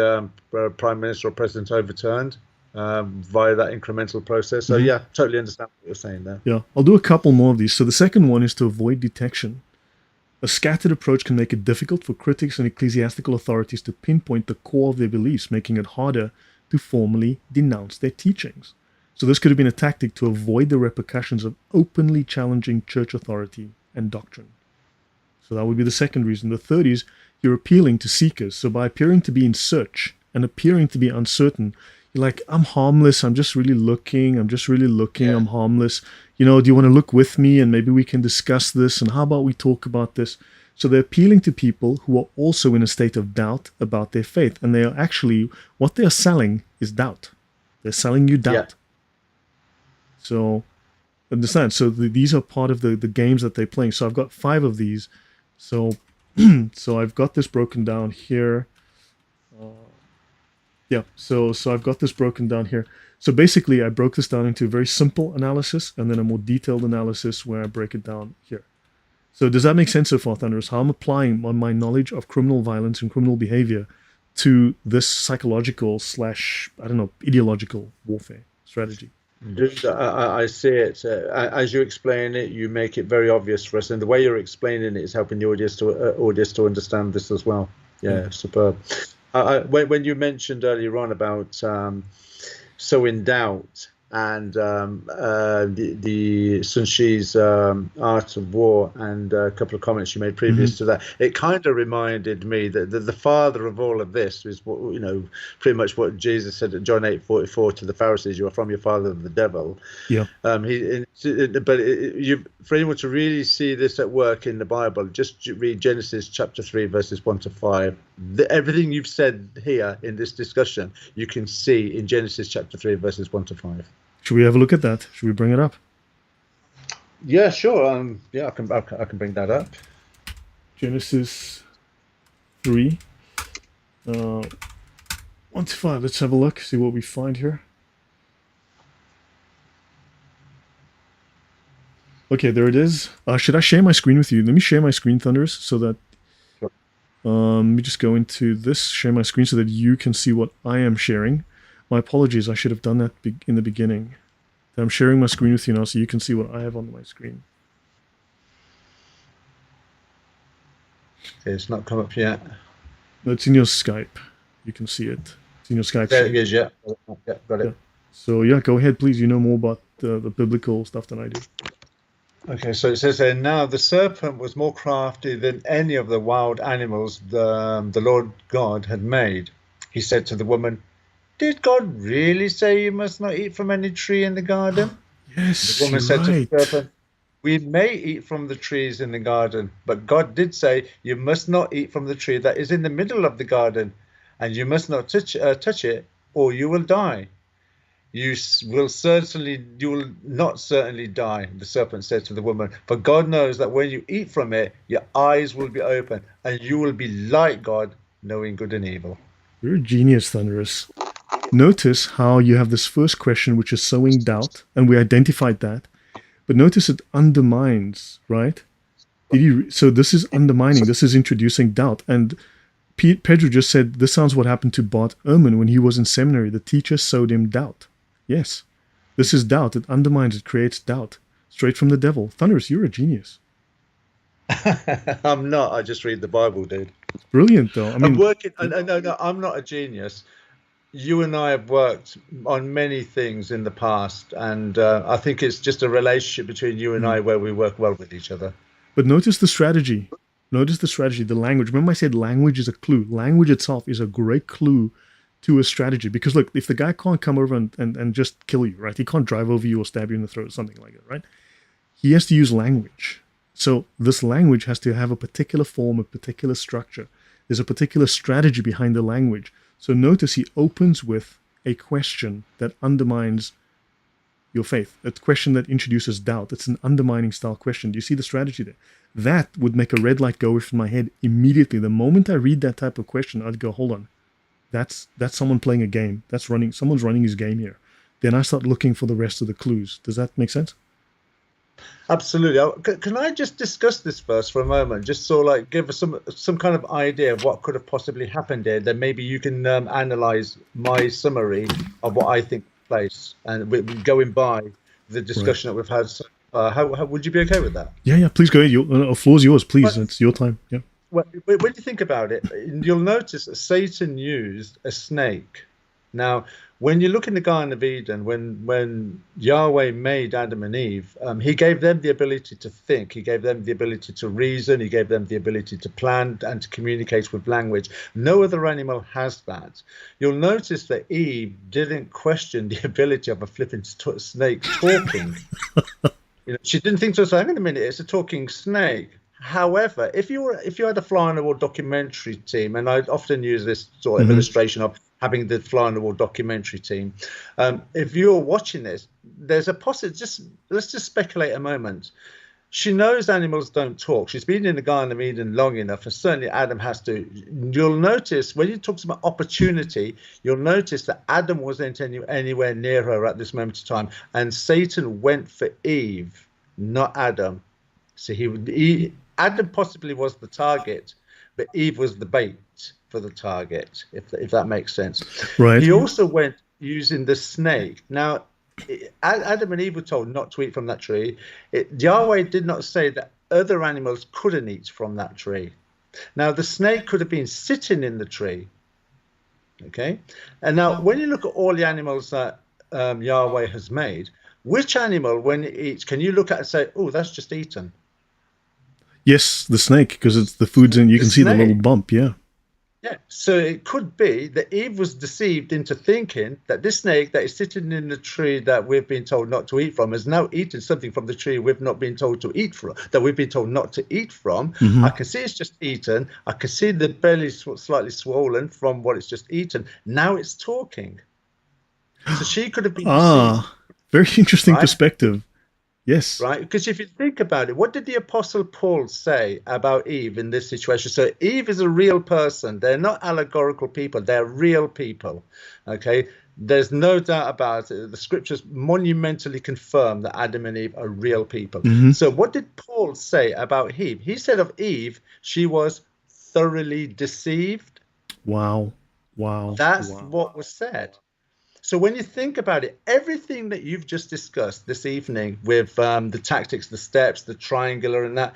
prime minister or president overturned via that incremental process. So yeah, totally understand what you're saying there. Yeah, I'll do a couple more of these. So the second one is to avoid detection. A scattered approach can make it difficult for critics and ecclesiastical authorities to pinpoint the core of their beliefs, making it harder to formally denounce their teachings. So this could have been a tactic to avoid the repercussions of openly challenging church authority and doctrine. So that would be the second reason. The third is you're appealing to seekers. So by appearing to be in search and appearing to be uncertain, you're like, I'm harmless. I'm just really looking. I'm harmless. You know, do you want to look with me and maybe we can discuss this? And how about we talk about this? So they're appealing to people who are also in a state of doubt about their faith. And they are actually, what they are selling is doubt. They're selling you doubt. Yeah. So, understand? So these are part of the games that they're playing. So I've got 5 of these. So, so I've got this broken down here. So I've got this broken down here. So basically, I broke this down into a very simple analysis and then a more detailed analysis where I break it down here. So does that make sense so far, Thunderous? How I'm applying on my knowledge of criminal violence and criminal behavior to this psychological / ideological warfare strategy? I see it. As you explain it, you make it very obvious for us, and the way you're explaining it is helping the audience to understand this as well. Yeah, superb. When you mentioned earlier on about so in doubt and the Sun Shi's Art of War and a couple of comments you made previous to that, it kind of reminded me that the father of all of this is what, you know, pretty much what Jesus said at John 8:44 to the Pharisees: "You are from your father the devil." Yeah. For anyone to really see this at work in the Bible, just read Genesis chapter 3 verses 1 to 5. Everything you've said here in this discussion, you can see in Genesis chapter 3 verses 1 to 5. Should we have a look at that? Should we bring it up? Yeah, sure. Yeah, I can bring that up. Genesis 3, 1 to 5. Let's have a look. See what we find here. Okay, there it is. Should I share my screen with you? Let me share my screen, Thunderous, so that. Let me just go into this, share my screen so that you can see what I am sharing. My apologies, I should have done that in the beginning. I'm sharing my screen with you now so you can see what I have on my screen. Okay, it's not come up yet. No, it's in your Skype. You can see it. It's in your Skype. There it is, yeah. Yeah, got it. Yeah. So yeah, go ahead, please. You know more about the biblical stuff than I do. Okay, so it says there, now the serpent was more crafty than any of the wild animals the Lord God had made. He said to the woman, "Did God really say you must not eat from any tree in the garden?" Yes, the woman said right. to the serpent, "We may eat from the trees in the garden, but God did say you must not eat from the tree that is in the middle of the garden, and you must not touch it, or you will die." You will not certainly die, the serpent said to the woman, "for God knows that when you eat from it, your eyes will be open, and you will be like God, knowing good and evil." You're a genius, Thunderous. Notice how you have this first question, which is sowing doubt, and we identified that. But notice it undermines, right? So this is undermining, this is introducing doubt. And Pedro just said, this sounds what happened to Bart Ehrman when he was in seminary. The teacher sowed him doubt. Yes, this is doubt. It undermines, it creates doubt. Straight from the devil. Thunderous, you're a genius. I'm not. I just read the Bible, dude. It's brilliant, though. I mean, I'm working. No, I'm not a genius. You and I have worked on many things in the past, and I think it's just a relationship between you and I where we work well with each other. But notice the strategy. Notice the strategy, the language. Remember I said language is a clue. Language itself is a great clue to a strategy. Because look, if the guy can't come over and just kill you, right? He can't drive over you or stab you in the throat or something like that, right? He has to use language. So this language has to have a particular form, a particular structure. There's a particular strategy behind the language. So notice he opens with a question that undermines your faith, a question that introduces doubt. It's an undermining style question. Do you see the strategy there? That would make a red light go off in my head immediately. The moment I read that type of question, I'd go, hold on. that's someone playing a game. That's running. Someone's running his game here. Then I start looking for the rest of the clues. Does that make sense? Absolutely. Can I just discuss this first for a moment, just so like give us some kind of idea of what could have possibly happened here? Then maybe you can analyze my summary of what I think took place, and we're going by the discussion that we've had. So, how would you be okay with that? Yeah, yeah. Please go ahead. The floor's yours. Please, Well, it's your time. Yeah. when you think about it, you'll notice that Satan used a snake. Now, when you look in the Garden of Eden, when Yahweh made Adam and Eve, he gave them the ability to think, he gave them the ability to reason, he gave them the ability to plan and to communicate with language. No other animal has that. You'll notice that Eve didn't question the ability of a flipping snake talking. She didn't think to herself, hang on a minute, it's a talking snake. However, if you had a fly on the wall documentary team, and I often use this sort of illustration of having the fly on the wall documentary team, if you're watching this, there's a possibility. Let's just speculate a moment. She knows animals don't talk. She's been in the Garden of Eden long enough, and certainly Adam has to. You'll notice when you talk about opportunity, you'll notice that Adam wasn't anywhere near her at this moment in time, and Satan went for Eve, not Adam. So Adam possibly was the target, but Eve was the bait for the target, if that makes sense. Right. He also went using the snake. Now, Adam and Eve were told not to eat from that tree. Yahweh did not say that other animals couldn't eat from that tree. Now, the snake could have been sitting in the tree. Okay? And now, when you look at all the animals that Yahweh has made, which animal, when it eats, can you look at and say, oh, that's just eaten? Yes, the snake, because it's the food's in. You can see the little bump. Yeah. Yeah. So it could be that Eve was deceived into thinking that this snake that is sitting in the tree that we've been told not to eat from has now eaten something from the tree we've not been told to eat from, that we've been told not to eat from. I can see it's just eaten. I can see the belly slightly swollen from what it's just eaten. Now it's talking. So she could have been deceived. Very interesting perspective. Yes. Right? Because if you think about it, what did the Apostle Paul say about Eve in this situation? So Eve is a real person. They're not allegorical people. They're real people. Okay? There's no doubt about it. The scriptures monumentally confirm that Adam and Eve are real people. So what did Paul say about Eve? He said of Eve, she was thoroughly deceived. Wow. That's what was said. So when you think about it, everything that you've just discussed this evening with the tactics, the steps, the triangular and that,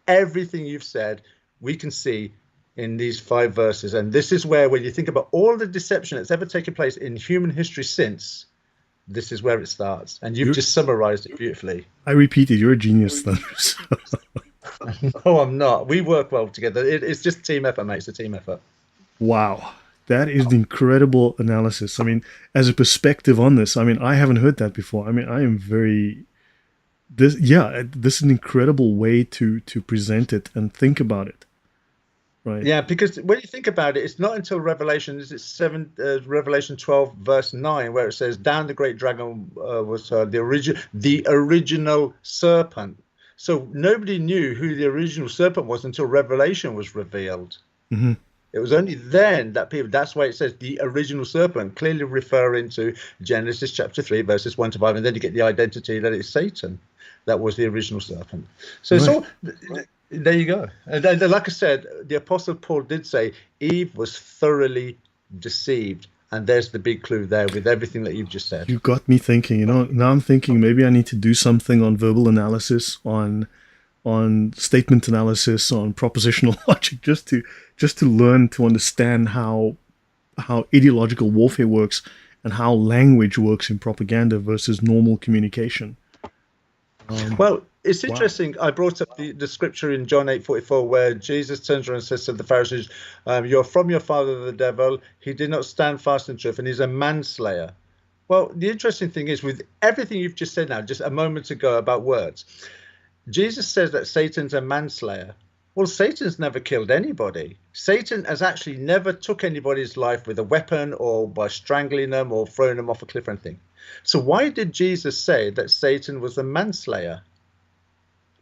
everything you've said, we can see in these 5 verses. And this is where, when you think about all the deception that's ever taken place in human history since, this is where it starts. And you've just summarized it beautifully. I repeat it, you're a genius, Thunderous. No, I'm not. We work well together. It's just team effort, mate. It's a team effort. Wow. That is an incredible analysis. I mean, as a perspective on this, I mean, I haven't heard that before. I mean, I am very... This is an incredible way to present it and think about it. Right. Yeah, because when you think about it, it's not until Revelation 12, verse 9, where it says, down the great dragon was the original serpent. So nobody knew who the original serpent was until Revelation was revealed. It was only then that that's why it says the original serpent, clearly referring to Genesis chapter 3, verses 1 to 5. And then you get the identity that it's Satan. That was the original serpent. So it's all, there you go. And like I said, the Apostle Paul did say Eve was thoroughly deceived. And there's the big clue there with everything that you've just said. You got me thinking, now I'm thinking maybe I need to do something on verbal analysis, on statement analysis, on propositional logic, just to learn to understand how ideological warfare works and how language works in propaganda versus normal communication. Well, it's interesting. I brought up the scripture in John 8:44 where Jesus turns around and says to the Pharisees, you're from your father the devil. He did not stand fast in truth, and he's a manslayer. Well, the interesting thing is, with everything you've just said now, just a moment ago about words, Jesus says that Satan's a manslayer. Well, Satan's never killed anybody. Satan has actually never took anybody's life with a weapon or by strangling them or throwing them off a cliff or anything. So why did Jesus say that Satan was a manslayer?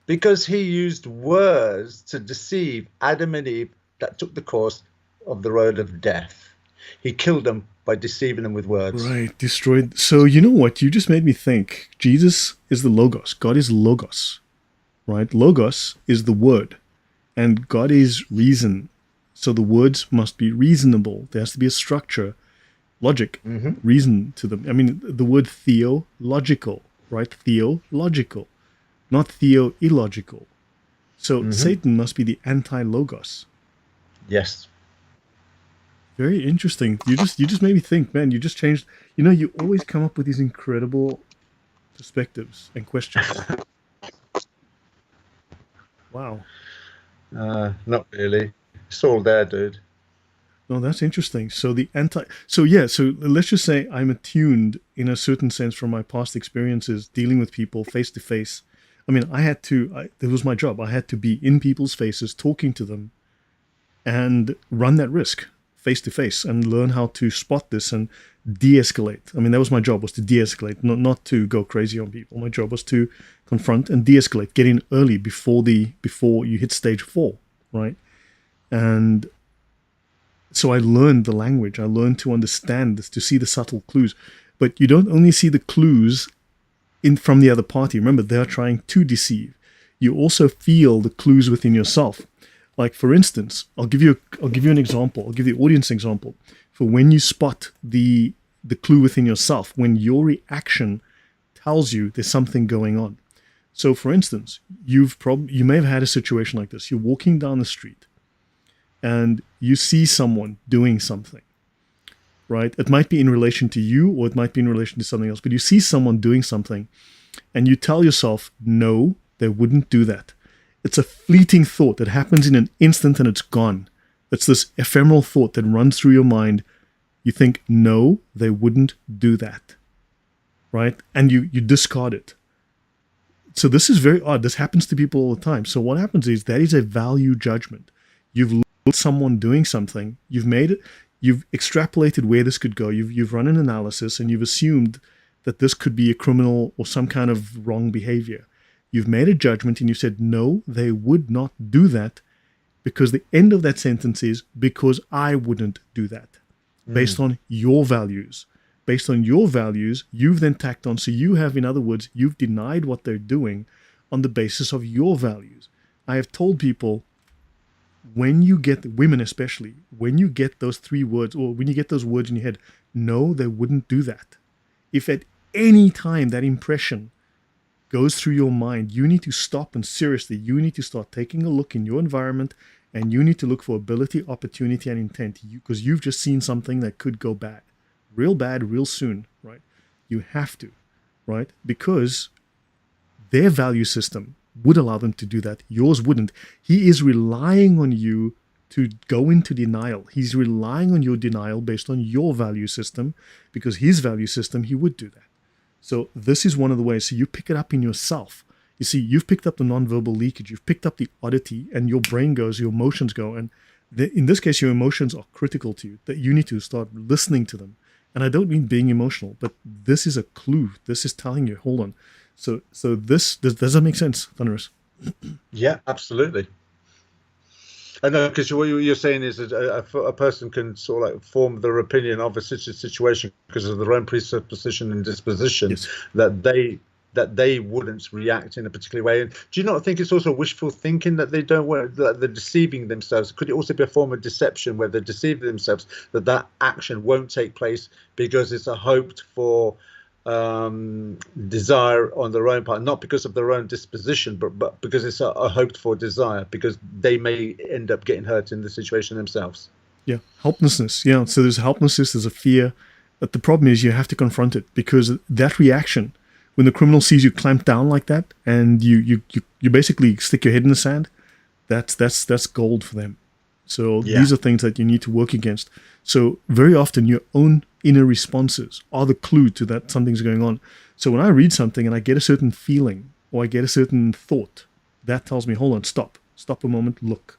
Because he used words to deceive Adam and Eve that took the course of the road of death. He killed them by deceiving them with words. Right, destroyed. So you know what? You just made me think. Jesus is the Logos. God is Logos, right? Logos is the word, and God is reason. So the words must be reasonable. There has to be a structure, logic, reason to them. I mean, the word theological, right? Theological, not theo-illogical. So Satan must be the anti-Logos. Yes. Very interesting. You just made me think, man. You just changed. You know, you always come up with these incredible perspectives and questions. Wow. Not really. It's all there, dude. No, that's interesting. So the anti. So yeah. So let's just say I'm attuned in a certain sense from my past experiences dealing with people face to face. I mean, I had to. It was my job. I had to be in people's faces, talking to them, and run that risk face to face and learn how to spot this and de-escalate. I mean, that was my job, was to de-escalate, not to go crazy on people. My job was to confront and de-escalate, get in early before you hit stage 4, right? And so I learned the language. I learned to understand this, to see the subtle clues. But you don't only see the clues from the other party. Remember, they're trying to deceive. You also feel the clues within yourself. Like, for instance, I'll give you an example. I'll give the audience an example. For when you spot the clue within yourself, when your reaction tells you there's something going on. So, for instance, you may have had a situation like this. You're walking down the street, and you see someone doing something, right? It might be in relation to you, or it might be in relation to something else. But you see someone doing something, and you tell yourself, no, they wouldn't do that. It's a fleeting thought that happens in an instant and it's gone. It's this ephemeral thought that runs through your mind. You think, no, they wouldn't do that, right? And you discard it. So this is very odd. This happens to people all the time. So what happens is that is a value judgment. You've looked at someone doing something. You've extrapolated where this could go. You've run an analysis and you've assumed that this could be a criminal or some kind of wrong behavior. You've made a judgment and you said, no, they would not do that, because the end of that sentence is, because I wouldn't do that, based on your values. Based on your values, you've then tacked on. So you have, in other words, you've denied what they're doing on the basis of your values. I have told people, when you get, women especially, when you get those 3 words, or when you get those words in your head, no, they wouldn't do that. If at any time that impression goes through your mind, you need to stop, and seriously, you need to start taking a look in your environment, and you need to look for ability, opportunity, and intent, because you've just seen something that could go bad, real soon, right? You have to, right? Because their value system would allow them to do that. Yours wouldn't. He is relying on you to go into denial. He's relying on your denial based on your value system, because his value system, he would do that. So this is one of the ways. So you pick it up in yourself. You see, you've picked up the nonverbal leakage. You've picked up the oddity, and your brain goes, your emotions go. And in this case, your emotions are critical to you, that you need to start listening to them. And I don't mean being emotional, but this is a clue. This is telling you, hold on. So does that make sense, Thunderous? Yeah, absolutely. I know, because what you're saying is that a person can sort of like form their opinion of a situation because of their own presupposition and disposition, Yes. that they wouldn't react in a particular way. And do you not think it's also wishful thinking that they don't want, that they're deceiving themselves? Could it also be a form of deception where they're deceiving themselves, that action won't take place because it's a hoped for desire on their own part, not because of their own disposition, but because it's a hoped for desire, because they may end up getting hurt in the situation themselves? Yeah, helplessness. Yeah, so there's helplessness, there's a fear. But the problem is you have to confront it, because that reaction, when the criminal sees you clamped down like that, and you basically stick your head in the sand, that's gold for them. So these are things that you need to work against. So very often your own inner responses are the clue to that something's going on. So when I read something and I get a certain feeling or I get a certain thought, that tells me, hold on, stop a moment, look,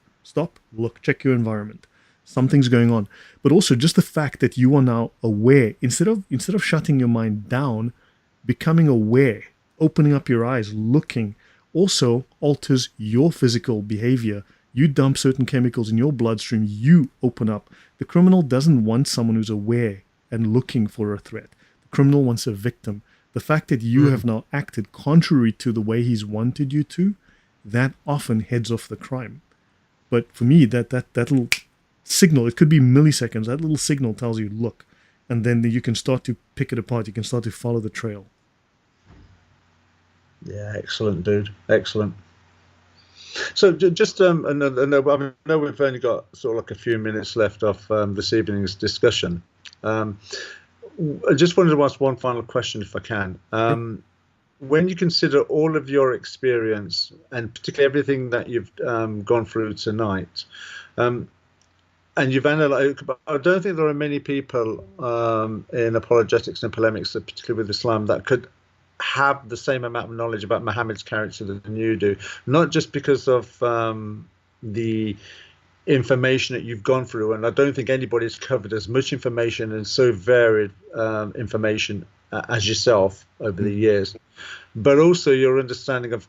check your environment. Something's going on. But also just the fact that you are now aware, instead of shutting your mind down, becoming aware, opening up your eyes, looking, also alters your physical behavior, You dump certain chemicals in your bloodstream, you open up. The criminal doesn't want someone who's aware and looking for a threat. The criminal wants a victim. The fact that you have now acted contrary to the way he's wanted you to, that often heads off the crime. But for me, that little signal, it could be milliseconds, that little signal tells you, look, and then you can start to pick it apart. You can start to follow the trail. Yeah, excellent, dude. Excellent. So just I know we've only got sort of like a few minutes left of this evening's discussion. I just wanted to ask one final question, if I can. When you consider all of your experience, and particularly everything that you've gone through tonight, and you've analyzed, I don't think there are many people in apologetics and polemics, particularly with Islam, that could have the same amount of knowledge about Muhammad's character than you do. Not just because of the information that you've gone through, and I don't think anybody's covered as much information and so varied information as yourself over the years, but also your understanding of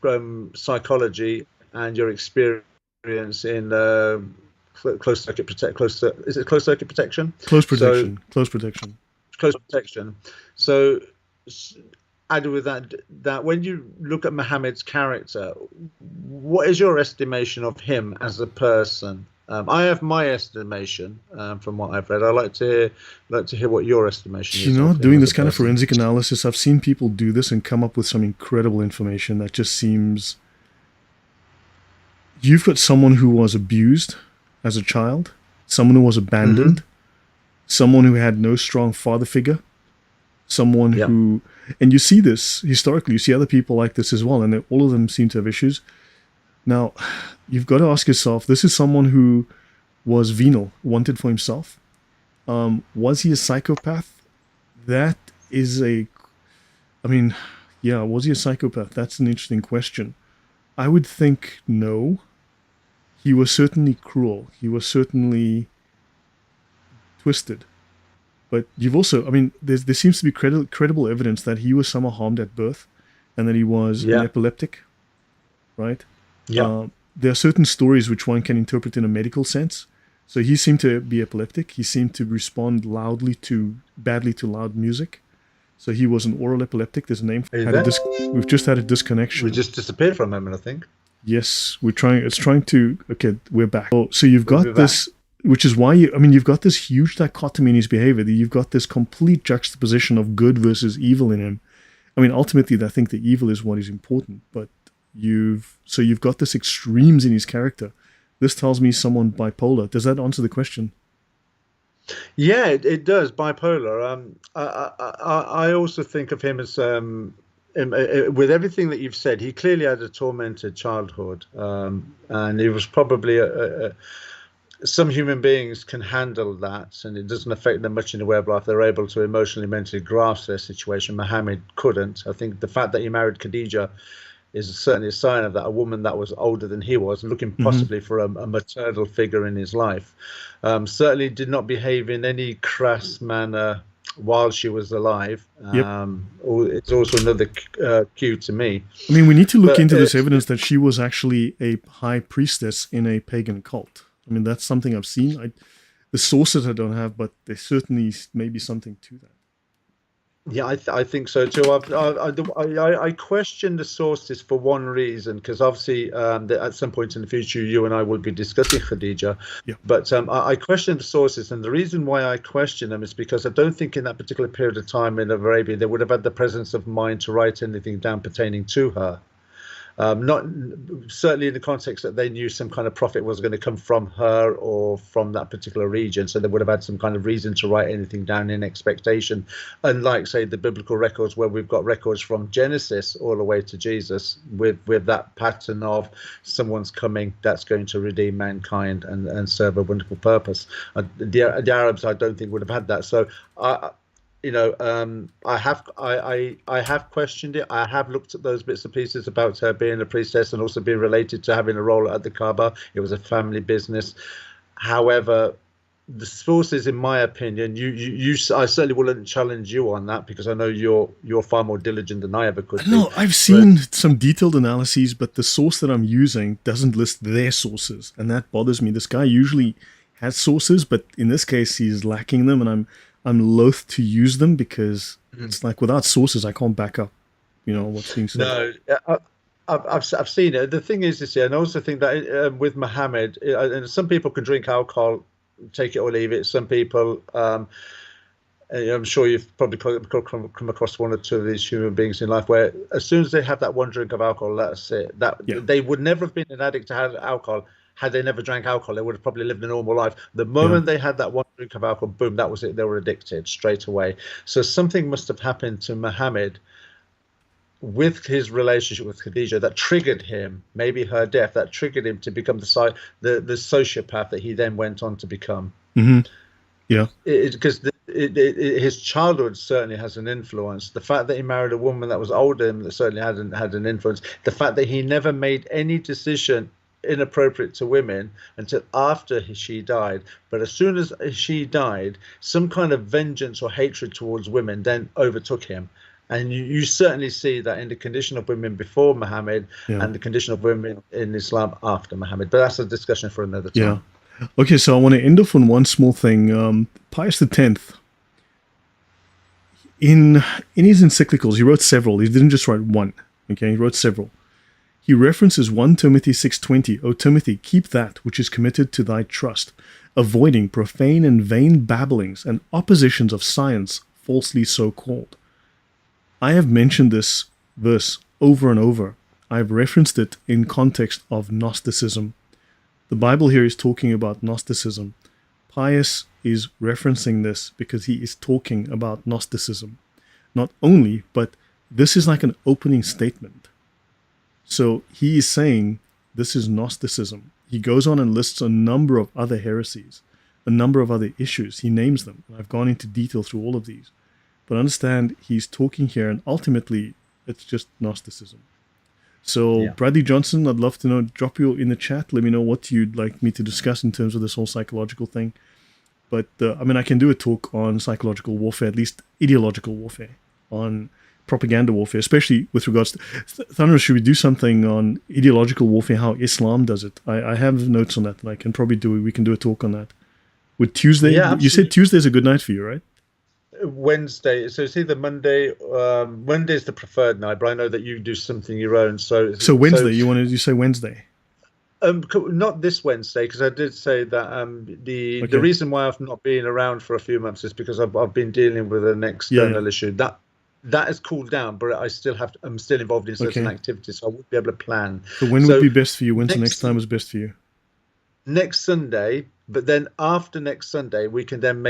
psychology and your experience in close circuit protection. Close protection. So added with that when you look at Muhammad's character, what is your estimation of him as a person? I have my estimation from what I've read. I'd like to hear what your estimation is. You know, doing this kind of forensic analysis, I've seen people do this and come up with some incredible information that just seems... You've got someone who was abused as a child, someone who was abandoned, someone who had no strong father figure, someone who... And you see this historically, you see other people like this as well, and all of them seem to have issues. Now, you've got to ask yourself, this is someone who was venal, wanted for himself. Was he a psychopath? That is was he a psychopath? That's an interesting question. I would think no. He was certainly cruel. He was certainly twisted. But you've also, there seems to be credible evidence that he was somehow harmed at birth and that he was an epileptic, right? Yeah. There are certain stories which one can interpret in a medical sense. So he seemed to be epileptic. He seemed to respond badly to loud music. So he was an oral epileptic. There's a name for it. We've just had a disconnection. We just disappeared for a moment, I think. Yes, okay, we're back. So you've got this... Which is why you've got this huge dichotomy in his behavior. You've got this complete juxtaposition of good versus evil in him. Ultimately, I think the evil is what is important, but you've got this extremes in his character. This tells me someone bipolar. Does that answer the question? Yeah, it does. Bipolar. I also think of him as with everything that you've said. He clearly had a tormented childhood, and he was probably some human beings can handle that, and it doesn't affect them much in the way of life. They're able to emotionally, mentally grasp their situation. Muhammad couldn't. I think the fact that he married Khadijah is certainly a sign of that. A woman that was older than he was, looking possibly for a maternal figure in his life. Certainly did not behave in any crass manner while she was alive. It's also another cue to me. We need to look into this evidence that she was actually a high priestess in a pagan cult. That's something I've seen. The sources I don't have, but there certainly may be something to that. Yeah, I think so too. I question the sources for one reason, because obviously at some point in the future, you and I will be discussing Khadijah. Yeah. But I question the sources, and the reason why I question them is because I don't think in that particular period of time in Arabia they would have had the presence of mind to write anything down pertaining to her. Not certainly in the context that they knew some kind of prophet was going to come from her or from that particular region, so they would have had some kind of reason to write anything down in expectation, unlike, say, the biblical records where we've got records from Genesis all the way to Jesus with that pattern of someone's coming that's going to redeem mankind and serve a wonderful purpose. The Arabs, I don't think, would have had that. So I have questioned it. I have looked at those bits and pieces about her being a priestess and also being related to having a role at the Kaaba. It was a family business. However, the sources, in my opinion, I certainly wouldn't challenge you on that, because I know you're far more diligent than I ever could be. No, I've seen some detailed analyses, but the source that I'm using doesn't list their sources, and that bothers me. This guy usually has sources, but in this case, he's lacking them, and I'm loath to use them because it's like without sources, I can't back up, what's being said. No, I've seen it. The thing is this year, and I also think that with Muhammad, and some people can drink alcohol, take it or leave it. Some people, I'm sure you've probably come across one or two of these human beings in life where as soon as they have that one drink of alcohol, that's it. They would never have been an addict to have alcohol had they never drank alcohol. They would have probably lived a normal life. The moment they had that one drink of alcohol, boom, that was it. They were addicted straight away. So something must have happened to Muhammad with his relationship with Khadijah that triggered him, maybe her death, that triggered him to become the sociopath that he then went on to become. Mm-hmm. Yeah. Because his childhood certainly has an influence. The fact that he married a woman that was older than him certainly had an influence. The fact that he never made any decision inappropriate to women until after she died, but as soon as she died, some kind of vengeance or hatred towards women then overtook him. And you certainly see that in the condition of women before Muhammad and the condition of women in Islam after Muhammad. But that's a discussion for another time. Yeah. Okay, so I want to end off on one small thing. Pius X, in his encyclicals, he wrote several. He didn't just write one. Okay, he wrote several. He references 1 Timothy 6:20. O Timothy, keep that which is committed to thy trust, avoiding profane and vain babblings and oppositions of science, falsely so called. I have mentioned this verse over and over. I have referenced it in context of Gnosticism. The Bible here is talking about Gnosticism. Pius is referencing this because he is talking about Gnosticism. Not only, but this is like an opening statement. So he is saying this is Gnosticism. He goes on and lists a number of other heresies, a number of other issues. He names them. I've gone into detail through all of these. But understand, he's talking here, and ultimately, it's just Gnosticism. So, Bradley Johnson, I'd love to know, drop you in the chat. Let me know what you'd like me to discuss in terms of this whole psychological thing. But, I can do a talk on psychological warfare, at least ideological warfare, on propaganda warfare, especially with regards to... Thunderous, should we do something on ideological warfare, how Islam does it? I have notes on that, and I can probably we can do a talk on that. Would Tuesday... Yeah, you said Tuesday's a good night for you, right? Wednesday, so it's either Monday. Monday's the preferred night, but I know that you do something your own. So Wednesday, you say Wednesday? Not this Wednesday, because I did say that the reason why I've not been around for a few months is because I've been dealing with an external issue that has cooled down, but I'm still involved in certain activities, so I won't be able to plan. So when would be best for you? When's the next time is best for you? Next Sunday. But then after next Sunday, we can then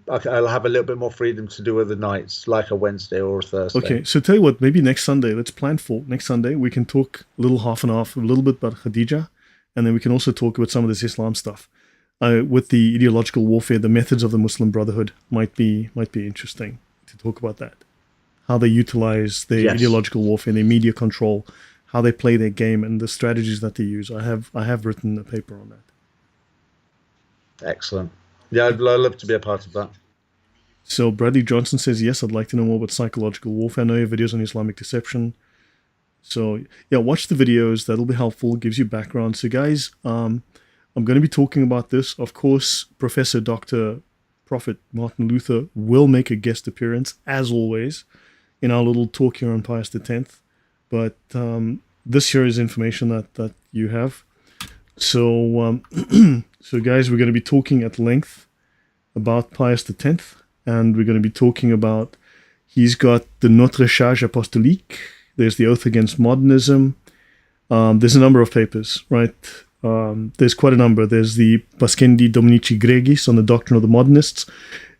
I'll have a little bit more freedom to do other nights, like a Wednesday or a Thursday. Okay, so tell you what, maybe next Sunday, let's plan for next Sunday. We can talk a little half and half, a little bit about Khadijah, and then we can also talk about some of this Islam stuff. With the ideological warfare, the methods of the Muslim Brotherhood might be interesting to talk about that. How they utilize their ideological warfare, their media control, how they play their game, and the strategies that they use. I have written a paper on that. Excellent. Yeah, I'd love to be a part of that. So Bradley Johnson says, yes, I'd like to know more about psychological warfare. I know you have videos on Islamic deception. So yeah, watch the videos. That'll be helpful. Gives you background. So guys, I'm going to be talking about this. Of course, Professor Dr. Prophet Martin Luther will make a guest appearance, as always, in our little talk here on Pius X. But this here is information that you have. So, so guys, we're going to be talking at length about Pius X, and we're going to be talking about, he's got the Notre Charge Apostolique, there's the Oath Against Modernism, there's a number of papers, right? There's quite a number. There's the Pascendi Dominici Gregis on the doctrine of the modernists.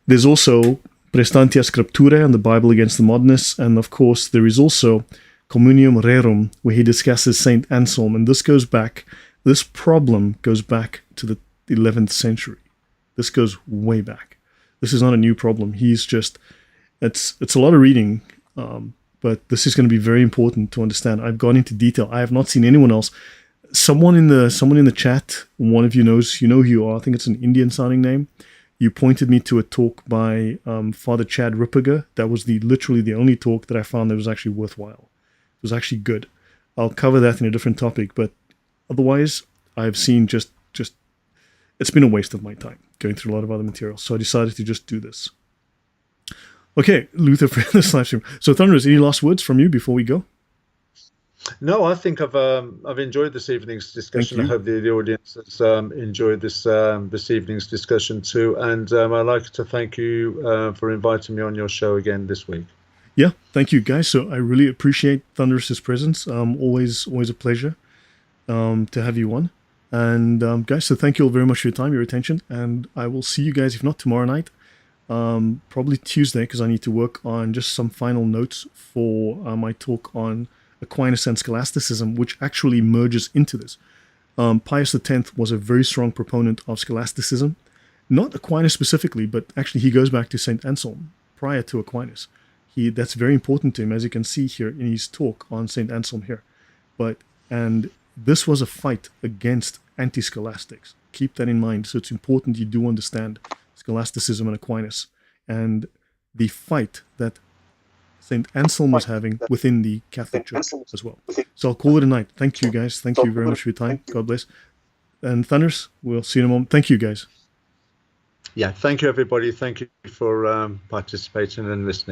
There's also Prestantia Scripturae on the Bible against the modernists, and of course there is also Communium Rerum, where he discusses Saint Anselm, and this problem goes back to the 11th century. This goes way back. This is not a new problem. It's a lot of reading, but this is going to be very important to understand. I've gone into detail. I have not seen anyone else. Someone in the chat, one of you knows, you know who you are. I think it's an Indian sounding name. you pointed me to a talk by Father Chad Ripperger. That was literally the only talk that I found that was actually worthwhile. It was actually good. I'll cover that in a different topic, but otherwise, I've seen just it's been a waste of my time going through a lot of other material. So I decided to just do this. Okay, Luther for this live stream. So Thunderous, any last words from you before we go? No, I think I've enjoyed this evening's discussion. I hope the audience has enjoyed this evening's discussion too. And I'd like to thank you for inviting me on your show again this week. Yeah, thank you guys. So I really appreciate Thunderous's presence. Always a pleasure to have you on. And guys, so thank you all very much for your time, your attention. And I will see you guys, if not tomorrow night, probably Tuesday, because I need to work on just some final notes for my talk on Aquinas and scholasticism, which actually merges into this. Pius X was a very strong proponent of scholasticism, not Aquinas specifically, but actually he goes back to St. Anselm prior to Aquinas. That's very important to him, as you can see here in his talk on St. Anselm here. And this was a fight against anti-scholastics. Keep that in mind. So it's important you do understand scholasticism and Aquinas and the fight that St. Anselm was having within the Catholic Church as well. So I'll call it a night. Thank you, guys. Thank you very much for your time. God bless. And Thunderous, we'll see you in a moment. Thank you, guys. Yeah, thank you, everybody. Thank you for participating and listening.